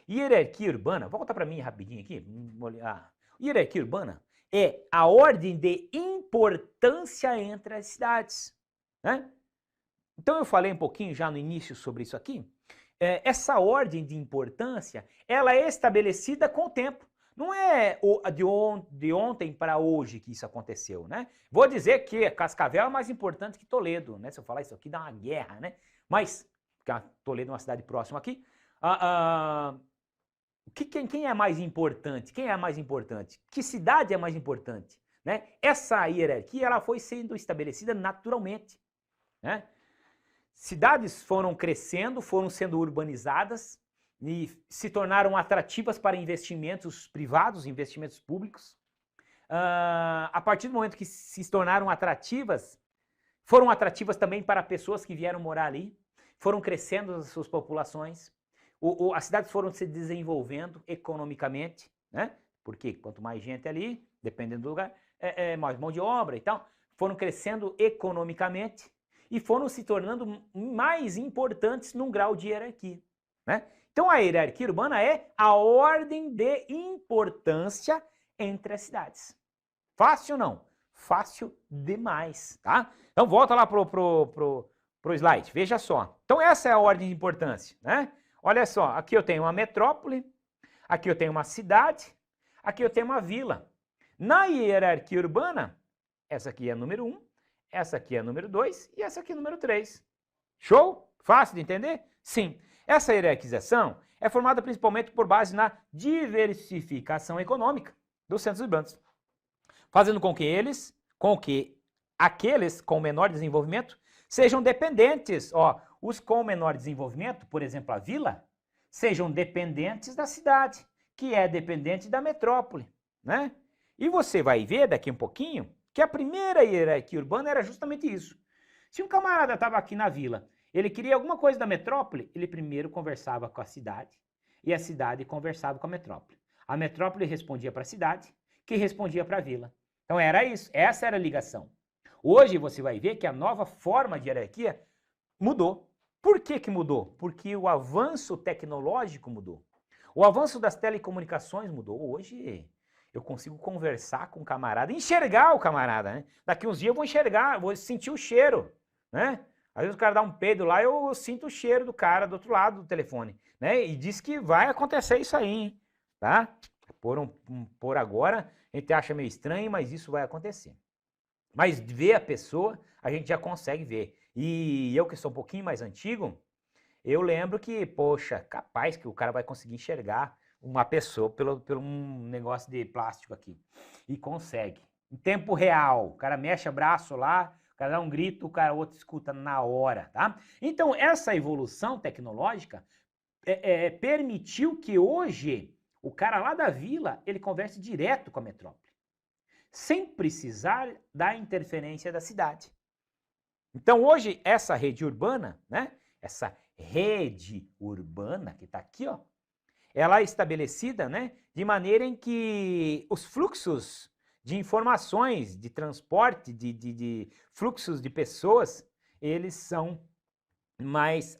Hierarquia urbana, volta para mim rapidinho aqui. Hierarquia urbana é a ordem de importância entre as cidades. Né? Então eu falei um pouquinho já no início sobre isso aqui. Essa ordem de importância, ela é estabelecida com o tempo. Não é de ontem para hoje que isso aconteceu, né? Vou dizer que Cascavel é mais importante que Toledo, né? Se eu falar isso aqui dá uma guerra, né? Mas, Toledo é uma cidade próxima aqui, quem é mais importante? Quem é mais importante? Que cidade é mais importante? Né? Essa hierarquia ela foi sendo estabelecida naturalmente, né? Cidades foram crescendo, foram sendo urbanizadas e se tornaram atrativas para investimentos privados, investimentos públicos. A partir do momento que se tornaram atrativas, foram atrativas também para pessoas que vieram morar ali, foram crescendo as suas populações, as cidades foram se desenvolvendo economicamente, né? Porque quanto mais gente ali, dependendo do lugar, mais mão de obra e tal, foram crescendo economicamente e foram se tornando mais importantes num grau de hierarquia, né? Então a hierarquia urbana é a ordem de importância entre as cidades. Fácil ou não? Fácil demais, tá? Então volta lá pro slide, veja só. Então essa é a ordem de importância, né? Olha só, aqui eu tenho uma metrópole, aqui eu tenho uma cidade, aqui eu tenho uma vila. Na hierarquia urbana, essa aqui é a número 1, essa aqui é a número 2 e essa aqui é a número 3. Show? Fácil de entender? Sim. Essa hierarquização é formada principalmente por base na diversificação econômica dos centros urbanos, fazendo com que aqueles com menor desenvolvimento sejam dependentes, os com menor desenvolvimento, por exemplo, a vila, sejam dependentes da cidade, que é dependente da metrópole, né? E você vai ver daqui um pouquinho que a primeira hierarquia urbana era justamente isso. Se um camarada estava aqui na vila, ele queria alguma coisa da metrópole, ele primeiro conversava com a cidade e a cidade conversava com a metrópole. A metrópole respondia para a cidade, que respondia para a vila. Então era isso, essa era a ligação. Hoje você vai ver que a nova forma de hierarquia mudou. Por que mudou? Porque o avanço tecnológico mudou. O avanço das telecomunicações mudou. Hoje eu consigo conversar com o camarada, enxergar o camarada, né? Daqui uns dias eu vou enxergar, vou sentir o cheiro, né? Às vezes o cara dá um peido lá, eu sinto o cheiro do cara do outro lado do telefone, né? E diz que vai acontecer isso aí, hein? Tá? Por agora, a gente acha meio estranho, mas isso vai acontecer. Mas ver a pessoa, a gente já consegue ver. E eu que sou um pouquinho mais antigo, eu lembro que, poxa, capaz que o cara vai conseguir enxergar uma pessoa pelo um negócio de plástico aqui. E consegue. Em tempo real. O cara mexe o braço lá, o cara dá um grito, o outro escuta na hora, tá? Então, essa evolução tecnológica permitiu que hoje o cara lá da vila, ele converse direto com a metrópole, sem precisar da interferência da cidade. Então, hoje, essa rede urbana, né? Essa rede urbana que está aqui, ó, ela é estabelecida, né, de maneira em que os fluxos de informações, de transporte, de fluxos de pessoas, eles são mais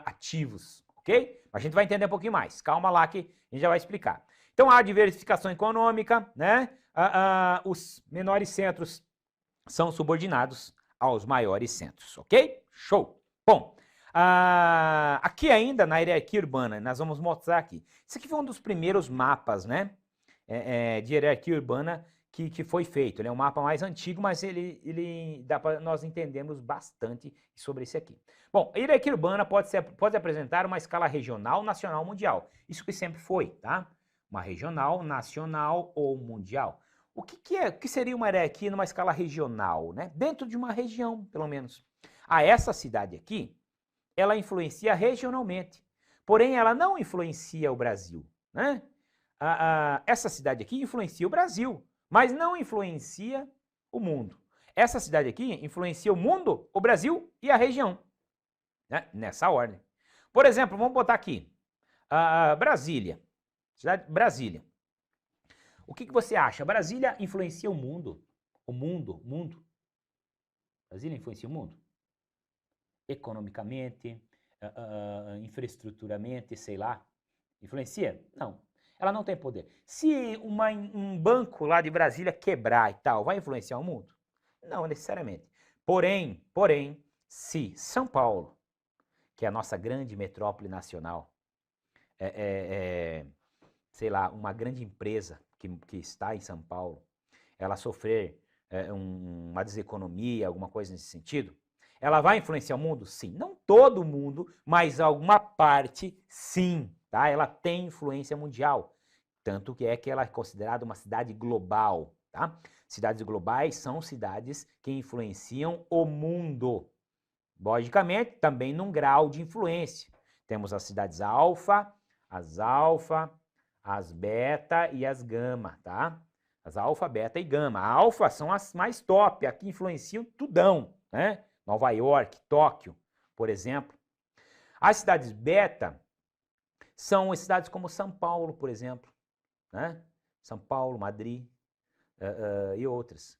ativos, ok? A gente vai entender um pouquinho mais. Calma lá que a gente já vai explicar. Então, há diversificação econômica, né? Os menores centros são subordinados aos maiores centros, ok? Show! Bom, aqui ainda na hierarquia urbana, nós vamos mostrar aqui. Isso aqui foi um dos primeiros mapas, né, de hierarquia urbana que foi feito. Ele é um mapa mais antigo, mas ele dá para nós entendermos bastante sobre esse aqui. Bom, a hierarquia urbana pode apresentar uma escala regional, nacional, mundial. Isso que sempre foi, tá? Uma regional, nacional ou mundial. O que seria uma hierarquia numa escala regional, né? Dentro de uma região, pelo menos. Essa cidade aqui, ela influencia regionalmente, porém ela não influencia o Brasil, né? Essa cidade aqui influencia o Brasil, mas não influencia o mundo. Essa cidade aqui influencia o mundo, o Brasil e a região, né? Nessa ordem. Por exemplo, vamos botar aqui, Brasília, cidade Brasília. O que você acha? Brasília influencia o mundo? O mundo. Brasília influencia o mundo? Economicamente, infraestruturamente, sei lá. Influencia? Não. Ela não tem poder. Se um banco lá de Brasília quebrar e tal, vai influenciar o mundo? Não necessariamente. Porém, se São Paulo, que é a nossa grande metrópole nacional, sei lá, uma grande empresa que está em São Paulo, ela sofrer uma deseconomia, alguma coisa nesse sentido, ela vai influenciar o mundo? Sim. Não todo mundo, mas alguma parte, sim. Tá? Ela tem influência mundial. Tanto que ela é considerada uma cidade global. Tá? Cidades globais são cidades que influenciam o mundo. Logicamente, também num grau de influência. Temos as cidades alfa, as beta e as gama, tá? As alfa, beta e gama. A alfa são as mais top, aqui influenciam tudão, né? Nova York, Tóquio, por exemplo. As cidades beta são as cidades como São Paulo, por exemplo, né? São Paulo, Madrid e outras.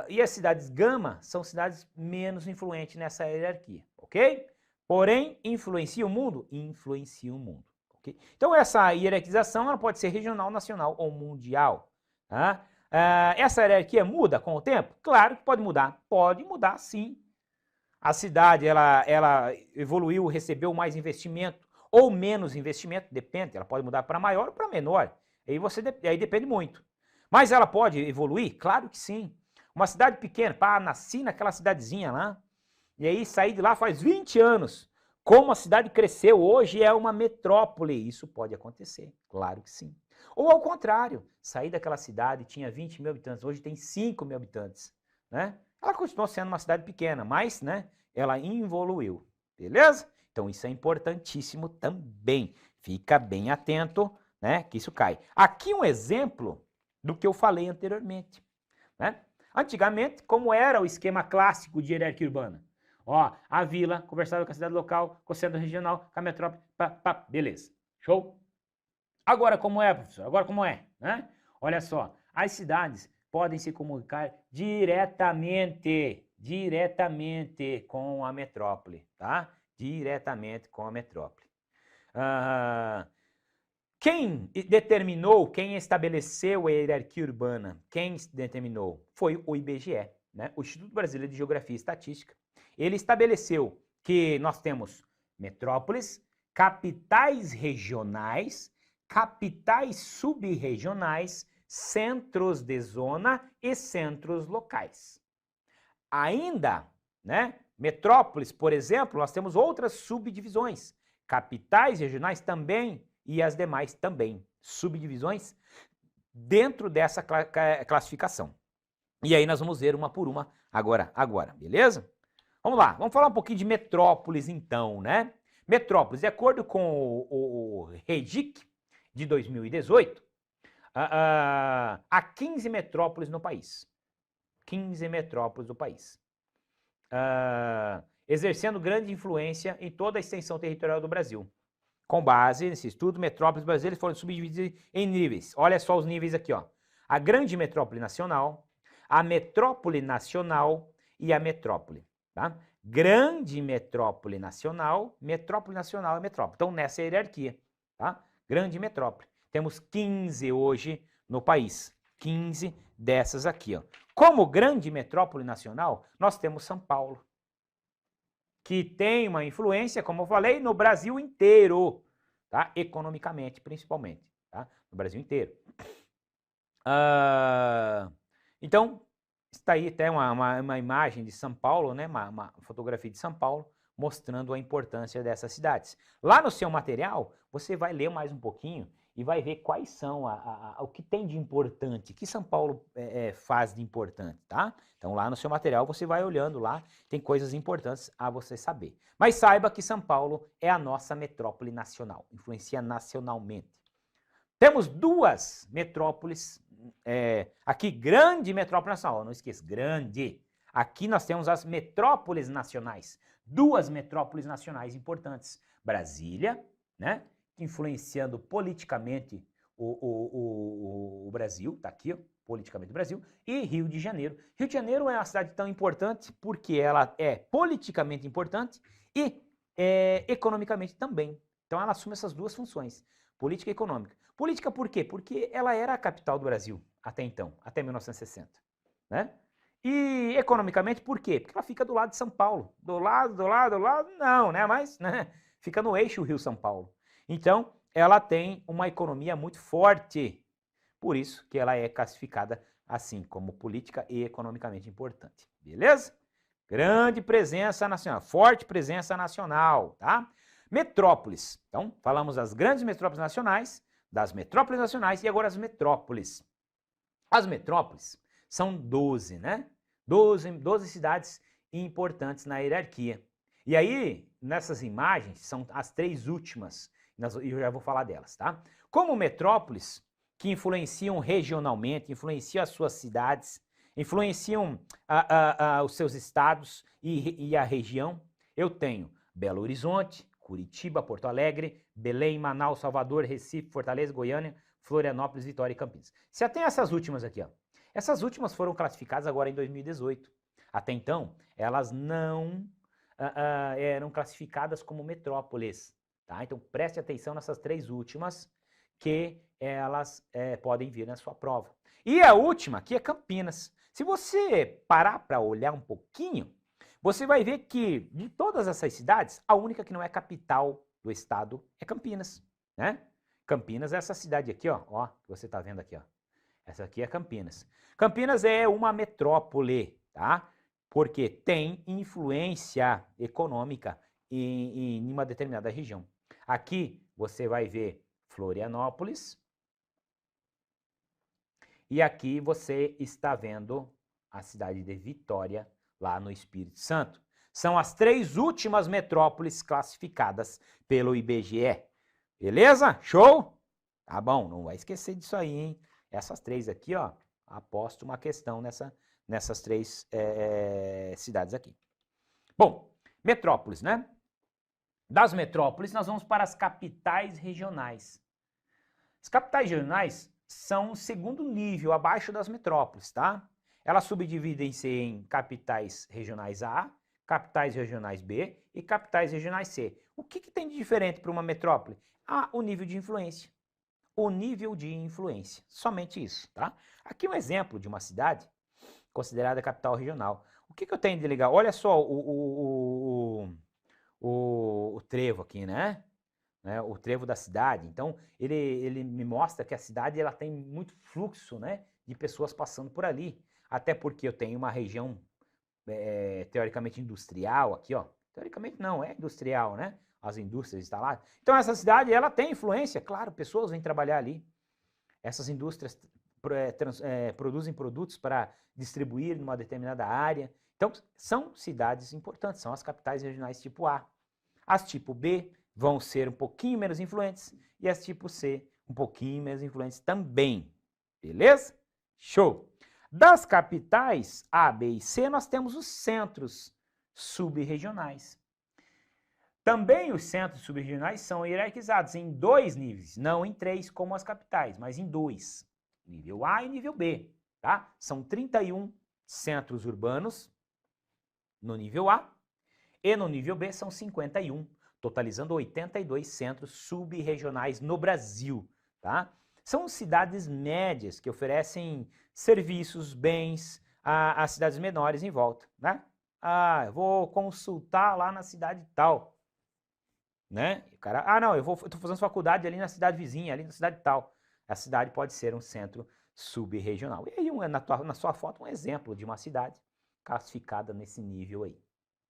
E as cidades gama são cidades menos influentes nessa hierarquia, ok? Porém, influencia o mundo? Influencia o mundo. Okay? Então, essa hierarquização ela pode ser regional, nacional ou mundial. Tá? Essa hierarquia muda com o tempo? Claro que pode mudar. Pode mudar, sim. A cidade, ela evoluiu, recebeu mais investimento ou menos investimento, depende. Ela pode mudar para maior ou para menor. Aí depende muito. Mas ela pode evoluir? Claro que sim. Uma cidade pequena, nasci naquela cidadezinha lá, e aí saí de lá faz 20 anos. Como a cidade cresceu, hoje é uma metrópole. Isso pode acontecer, claro que sim. Ou ao contrário, saí daquela cidade, tinha 20 mil habitantes, hoje tem 5 mil habitantes, né? Ela continuou sendo uma cidade pequena, mas, né, ela evoluiu, beleza? Então isso é importantíssimo também. Fica bem atento, né, que isso cai. Aqui um exemplo do que eu falei anteriormente, né? Antigamente, como era o esquema clássico de hierarquia urbana? Ó, a vila conversava com a cidade local, com o centro regional, com a metrópole, beleza. Show? Agora como é, professor? Agora como é? Né? Olha só, as cidades podem se comunicar diretamente com a metrópole, tá? Diretamente com a metrópole. Quem determinou, quem estabeleceu a hierarquia urbana? Quem determinou? Foi o IBGE, né? O Instituto Brasileiro de Geografia e Estatística. Ele estabeleceu que nós temos metrópoles, capitais regionais, capitais subregionais, centros de zona e centros locais. Ainda, né, metrópoles, por exemplo, nós temos outras subdivisões. Capitais regionais também e as demais também. Subdivisões dentro dessa classificação. E aí nós vamos ver uma por uma agora, beleza? Vamos lá, vamos falar um pouquinho de metrópoles então, né? Metrópoles, de acordo com o REGIC de 2018, há 15 metrópoles no país. 15 metrópoles do país. Exercendo grande influência em toda a extensão territorial do Brasil. Com base nesse estudo, metrópoles brasileiras foram subdivididas em níveis. Olha só os níveis aqui, ó. A grande metrópole nacional, a metrópole nacional e a metrópole. Tá? Grande metrópole nacional é metrópole. Então, nessa hierarquia, tá? Grande metrópole. Temos 15 hoje no país. 15 dessas aqui, ó. Como grande metrópole nacional, nós temos São Paulo, que tem uma influência, como eu falei, no Brasil inteiro, tá? Economicamente, principalmente, tá? No Brasil inteiro. Então, está aí até uma imagem de São Paulo, né? Uma fotografia de São Paulo, mostrando a importância dessas cidades. Lá no seu material, você vai ler mais um pouquinho e vai ver quais são o que tem de importante, que São Paulo faz de importante, tá? Então lá no seu material você vai olhando lá, tem coisas importantes a você saber. Mas saiba que São Paulo é a nossa metrópole nacional, influencia nacionalmente. Temos duas metrópoles, aqui grande metrópole nacional, não esqueça, grande. Aqui nós temos as metrópoles nacionais, duas metrópoles nacionais importantes. Brasília, né? Influenciando politicamente o Brasil, está aqui, ó, politicamente o Brasil, e Rio de Janeiro. Rio de Janeiro é uma cidade tão importante porque ela é politicamente importante e economicamente também. Então ela assume essas duas funções, política e econômica. Política por quê? Porque ela era a capital do Brasil até então, até 1960, né? E economicamente por quê? Porque ela fica do lado de São Paulo. Do lado, não, né? Mas né? Fica no eixo Rio-São Paulo. Então, ela tem uma economia muito forte. Por isso que ela é classificada assim, como política e economicamente importante. Beleza? Grande presença nacional, forte presença nacional, tá? Metrópoles. Então, falamos das grandes metrópoles nacionais, das metrópoles nacionais e agora as metrópoles. As metrópoles são 12, né? 12 cidades importantes na hierarquia. E aí, nessas imagens, são as três últimas, e eu já vou falar delas, tá? Como metrópoles que influenciam regionalmente, influenciam as suas cidades, influenciam os seus estados e a região, eu tenho Belo Horizonte, Curitiba, Porto Alegre, Belém, Manaus, Salvador, Recife, Fortaleza, Goiânia, Florianópolis, Vitória e Campinas. Você tem essas últimas aqui, ó. Essas últimas foram classificadas agora em 2018. Até então, elas não eram classificadas como metrópoles, tá? Então preste atenção nessas três últimas, que elas podem vir na sua prova. E a última aqui é Campinas. Se você parar para olhar um pouquinho, você vai ver que de todas essas cidades, a única que não é capital do estado é Campinas, né? Campinas é essa cidade aqui, ó, que você está vendo aqui, ó. Essa aqui é Campinas. Campinas é uma metrópole, tá? Porque tem influência econômica em uma determinada região. Aqui você vai ver Florianópolis e aqui você está vendo a cidade de Vitória, lá no Espírito Santo. São as três últimas metrópoles classificadas pelo IBGE. Beleza? Show? Tá bom, não vai esquecer disso aí, hein? Essas três aqui, ó, aposto uma questão nessas três cidades aqui. Bom, metrópoles, né? Das metrópoles, nós vamos para as capitais regionais. As capitais regionais são o segundo nível, abaixo das metrópoles, tá? Elas subdividem-se em capitais regionais A, capitais regionais B e capitais regionais C. O que tem de diferente para uma metrópole? O nível de influência. O nível de influência, somente isso, tá? Aqui um exemplo de uma cidade considerada capital regional. O que eu tenho de legal? Olha só o trevo aqui, né? O trevo da cidade. Então, ele me mostra que a cidade ela tem muito fluxo, né, de pessoas passando por ali. Até porque eu tenho uma região teoricamente industrial aqui, ó. Teoricamente não, é industrial, né? As indústrias instaladas. Então, essa cidade, ela tem influência, claro, pessoas vêm trabalhar ali. Essas indústrias produzem produtos para distribuir numa determinada área. Então, são cidades importantes, são as capitais regionais tipo A. As tipo B vão ser um pouquinho menos influentes e as tipo C um pouquinho menos influentes também. Beleza? Show! Das capitais A, B e C, nós temos os centros subregionais. Também os centros subregionais são hierarquizados em 2 níveis, não em 3 como as capitais, mas em 2. Nível A e nível B, tá? São 31 centros urbanos no nível A e no nível B são 51, totalizando 82 centros subregionais no Brasil, tá? São cidades médias que oferecem serviços, bens a cidades menores em volta, né? Eu vou consultar lá na cidade tal, né? O cara, não, eu tô fazendo faculdade ali na cidade vizinha, ali na cidade tal. A cidade pode ser um centro subregional. E aí, na sua foto, um exemplo de uma cidade classificada nesse nível aí.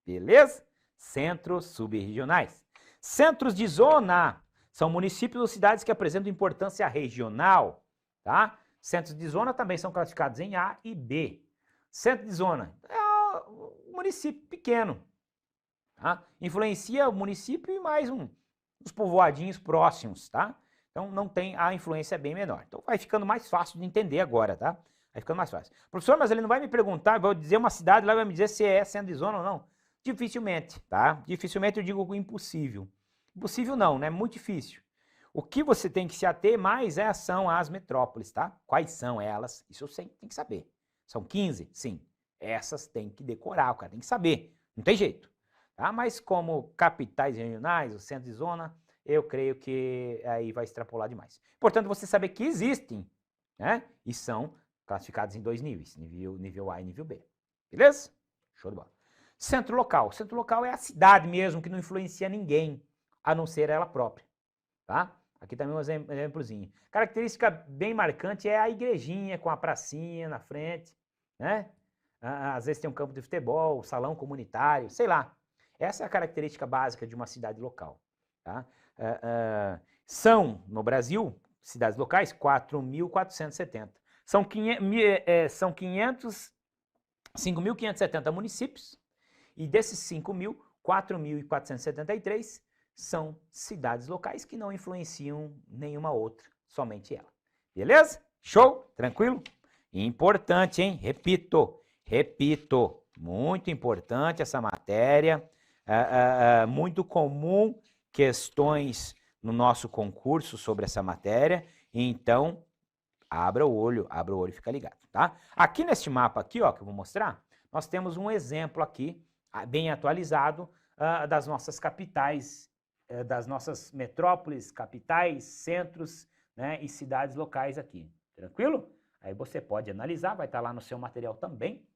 Beleza? Centros subregionais. Centros de zona são municípios ou cidades que apresentam importância regional, tá? Centros de zona também são classificados em A e B. Centro de zona é um município pequeno, tá? Influencia o município e mais uns povoadinhos próximos, tá? Então não tem, a influência é bem menor. Então vai ficando mais fácil de entender agora, tá? Vai ficando mais fácil. Professor, mas ele não vai me perguntar, vai dizer uma cidade lá, vai me dizer se é centro de zona ou não. Dificilmente, tá? Dificilmente eu digo impossível. Impossível não, né? Muito difícil. O que você tem que se ater mais são as metrópoles, tá? Quais são elas? Isso você tem que saber. São 15? Sim. Essas tem que decorar, o cara tem que saber. Não tem jeito. Tá? Mas como capitais regionais, o centro de zona, eu creio que aí vai extrapolar demais. Importante você saber que existem, né? E são classificados em 2 níveis, nível A e nível B. Beleza? Show de bola. Centro local. Centro local é a cidade mesmo, que não influencia ninguém, a não ser ela própria. Tá? Aqui também um exemplozinho. Característica bem marcante é a igrejinha com a pracinha na frente, né? Às vezes tem um campo de futebol, salão comunitário, sei lá. Essa é a característica básica de uma cidade local. Tá? São, no Brasil, cidades locais, 4.470. São 5.570 municípios, e desses 5.000, 4.473 são cidades locais que não influenciam nenhuma outra, somente ela. Beleza? Show? Tranquilo? Importante, hein? Repito, muito importante essa matéria, muito comum questões no nosso concurso sobre essa matéria, então abra o olho e fica ligado, tá? Aqui neste mapa aqui, ó, que eu vou mostrar, nós temos um exemplo aqui, bem atualizado, das nossas capitais, das nossas metrópoles, capitais, centros, né, e cidades locais aqui. Tranquilo? Aí você pode analisar, vai estar lá no seu material também.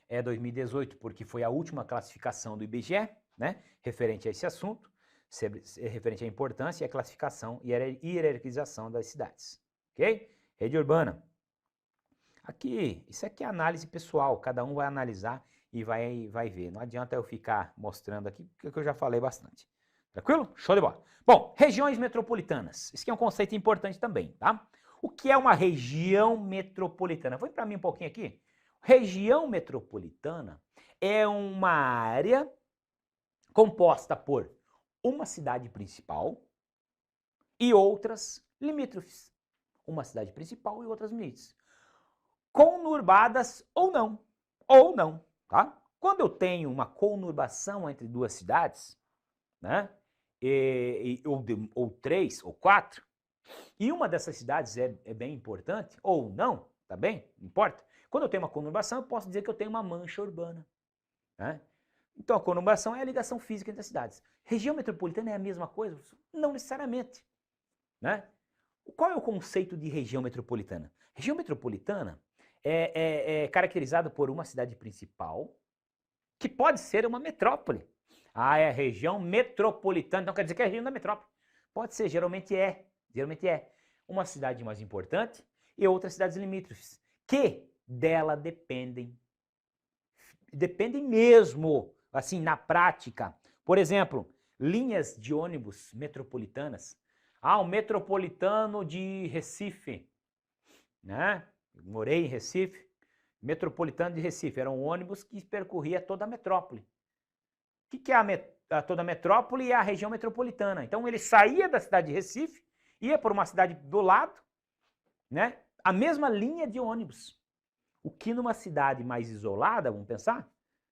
É 2018, porque foi a última classificação do IBGE, né, referente a esse assunto, referente à importância e a classificação e a hierarquização das cidades. Ok? Rede urbana. Aqui, isso aqui é análise pessoal, cada um vai analisar e vai ver. Não adianta eu ficar mostrando aqui, porque eu já falei bastante. Tranquilo? Show de bola. Bom, regiões metropolitanas. Isso aqui é um conceito importante também, tá? O que é uma região metropolitana? Põe para mim um pouquinho aqui. Região metropolitana é uma área composta por uma cidade principal e outras limítrofes. Uma cidade principal e outras limítrofes. Conurbadas ou não, tá? Quando eu tenho uma conurbação entre duas cidades, né, ou 3 ou 4, e uma dessas cidades é bem importante, ou não, tá bem? Não importa. Quando eu tenho uma conurbação, eu posso dizer que eu tenho uma mancha urbana, né? Então a conurbação é a ligação física entre as cidades. Região metropolitana é a mesma coisa? Não necessariamente, né? Qual é o conceito de região metropolitana? Região metropolitana é caracterizada por uma cidade principal, que pode ser uma metrópole. É a região metropolitana, então quer dizer que é a região da metrópole. Pode ser, geralmente é. Uma cidade mais importante e outras cidades limítrofes, que dela dependem. Dependem mesmo, assim, na prática. Por exemplo, linhas de ônibus metropolitanas. O metropolitano de Recife, né? Eu morei em Recife. Metropolitano de Recife, era um ônibus que percorria toda a metrópole. O que é toda a metrópole e a região metropolitana? Então ele saía da cidade de Recife, ia para uma cidade do lado, né? A mesma linha de ônibus. O que numa cidade mais isolada, vamos pensar,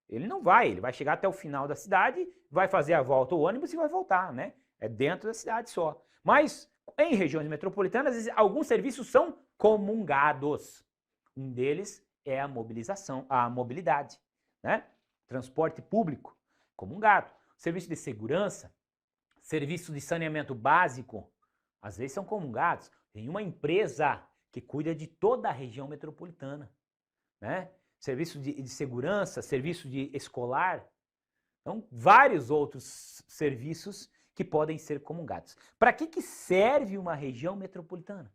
ele não vai, ele vai chegar até o final da cidade, vai fazer a volta ao ônibus e vai voltar, né? É dentro da cidade só. Mas em regiões metropolitanas, alguns serviços são comungados. Um deles é a mobilidade, né? Transporte público, comungado. Serviço de segurança, serviço de saneamento básico, às vezes são comungados. Tem uma empresa que cuida de toda a região metropolitana, né? Serviço de segurança, serviço de escolar. Então, vários outros serviços que podem ser comungados. Para que serve uma região metropolitana?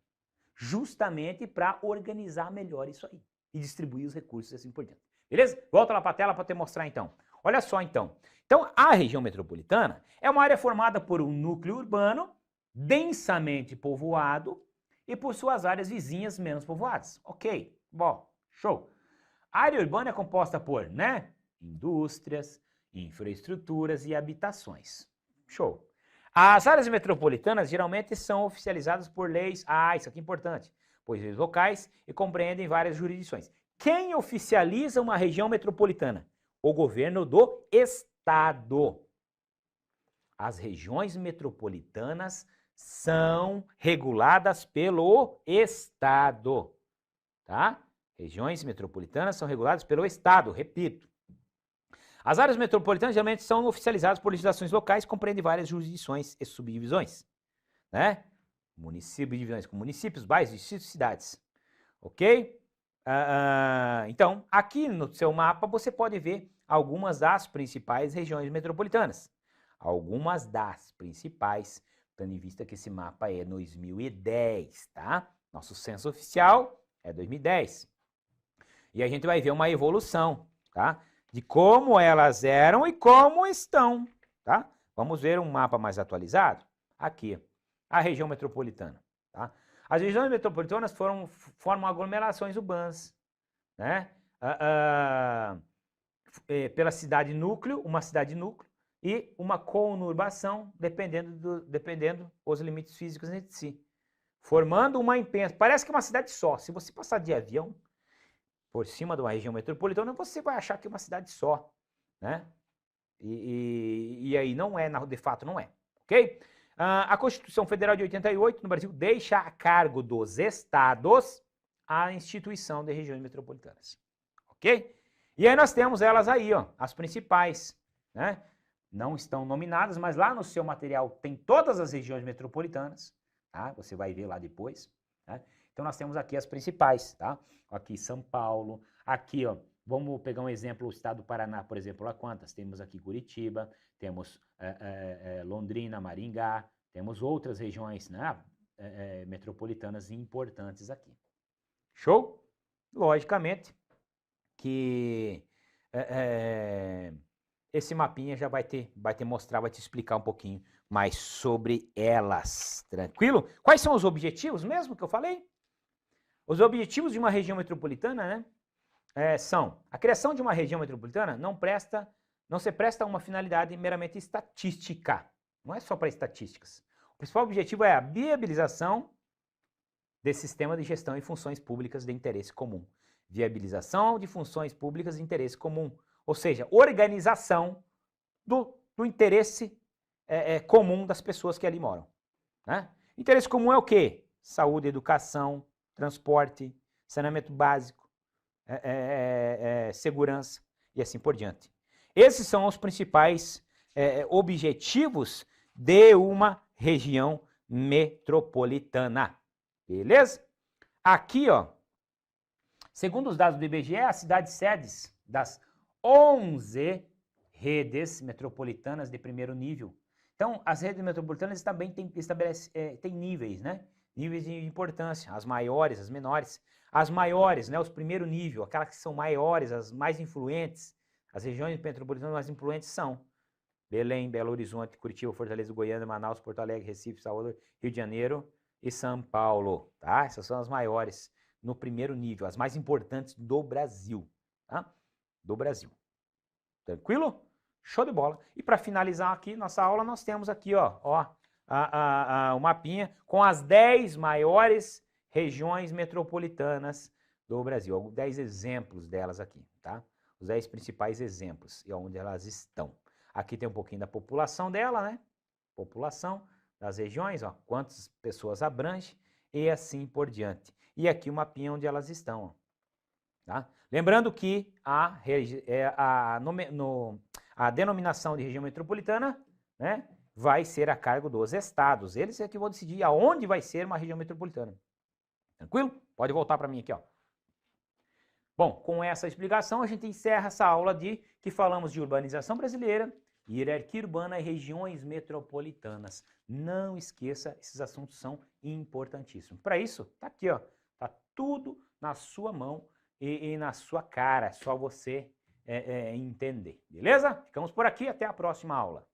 justamente para organizar melhor isso aí e distribuir os recursos e assim por diante. Beleza? Volta lá para a tela para te mostrar então. Olha só então. Então, a região metropolitana é uma área formada por um núcleo urbano densamente povoado e por suas áreas vizinhas menos povoadas. Ok, bom, show. A área urbana é composta por, né, indústrias, infraestruturas e habitações. Show. As áreas metropolitanas geralmente são oficializadas por leis, isso aqui é importante, pois leis locais e compreendem várias jurisdições. Quem oficializa uma região metropolitana? O governo do estado. As regiões metropolitanas são reguladas pelo estado, tá? Regiões metropolitanas são reguladas pelo estado, repito. As áreas metropolitanas geralmente são oficializadas por legislações locais, compreendem várias jurisdições e subdivisões, né? Divisões com municípios, bairros, distritos, cidades, ok? Então, aqui no seu mapa você pode ver algumas das principais regiões metropolitanas. Algumas das principais, tendo em vista que esse mapa é 2010, tá? Nosso censo oficial é 2010. E a gente vai ver uma evolução, tá? De como elas eram e como estão, tá? Vamos ver um mapa mais atualizado? Aqui, a região metropolitana, tá? As regiões metropolitanas formam aglomerações urbanas, né? Pela cidade núcleo, uma cidade núcleo, e uma conurbação, dependendo os limites físicos entre si. Formando uma impensa... Parece que é uma cidade só. Se você passar de avião por cima de uma região metropolitana, você vai achar que é uma cidade só, né? E aí não é, de fato não é, ok? A Constituição Federal de 88, no Brasil, deixa a cargo dos estados a instituição de regiões metropolitanas, ok? E aí nós temos elas aí, ó, as principais, né? Não estão nominadas, mas lá no seu material tem todas as regiões metropolitanas, tá? Você vai ver lá depois, tá? Então nós temos aqui as principais, tá? Aqui São Paulo, aqui, ó, vamos pegar um exemplo, o estado do Paraná, por exemplo, lá quantas? Temos aqui Curitiba, temos Londrina, Maringá, temos outras regiões, né, metropolitanas importantes aqui. Show? Logicamente que esse mapinha já vai te mostrar, vai te explicar um pouquinho mais sobre elas, tranquilo? Quais são os objetivos mesmo que eu falei? Os objetivos de uma região metropolitana, né, são a criação de uma região metropolitana não se presta a uma finalidade meramente estatística, não é só para estatísticas. O principal objetivo é a viabilização desse sistema de gestão e funções públicas de interesse comum. Viabilização de funções públicas de interesse comum, ou seja, organização do interesse comum das pessoas que ali moram, né? Interesse comum é o quê? Saúde, educação, transporte, saneamento básico, segurança e assim por diante. Esses são os principais objetivos de uma região metropolitana. Beleza? Aqui, ó, segundo os dados do IBGE, as cidades sedes das 11 redes metropolitanas de primeiro nível. Então, as redes metropolitanas também têm níveis, né? Níveis de importância, as maiores, as menores. As maiores, né, os primeiro nível, aquelas que são maiores, as mais influentes, as regiões metropolitanas mais influentes são Belém, Belo Horizonte, Curitiba, Fortaleza, Goiânia, Manaus, Porto Alegre, Recife, Salvador, Rio de Janeiro e São Paulo, tá? Essas são as maiores no primeiro nível, as mais importantes do Brasil, tá? Do Brasil. Tranquilo? Show de bola. E para finalizar aqui nossa aula, nós temos aqui, ó o mapinha com as 10 maiores regiões metropolitanas do Brasil. 10 exemplos delas aqui, tá? Os 10 principais exemplos e onde elas estão. Aqui tem um pouquinho da população dela, né? População das regiões, ó, quantas pessoas abrange e assim por diante. E aqui o mapinha onde elas estão, ó, tá? Lembrando que a denominação de região metropolitana, né, vai ser a cargo dos estados. Eles é que vão decidir aonde vai ser uma região metropolitana. Tranquilo? Pode voltar para mim aqui, ó. Bom, com essa explicação a gente encerra essa aula que falamos de urbanização brasileira, hierarquia urbana e regiões metropolitanas. Não esqueça, esses assuntos são importantíssimos. Para isso, tá aqui, ó, tá tudo na sua mão e na sua cara, é só você entender, beleza? Ficamos por aqui, até a próxima aula.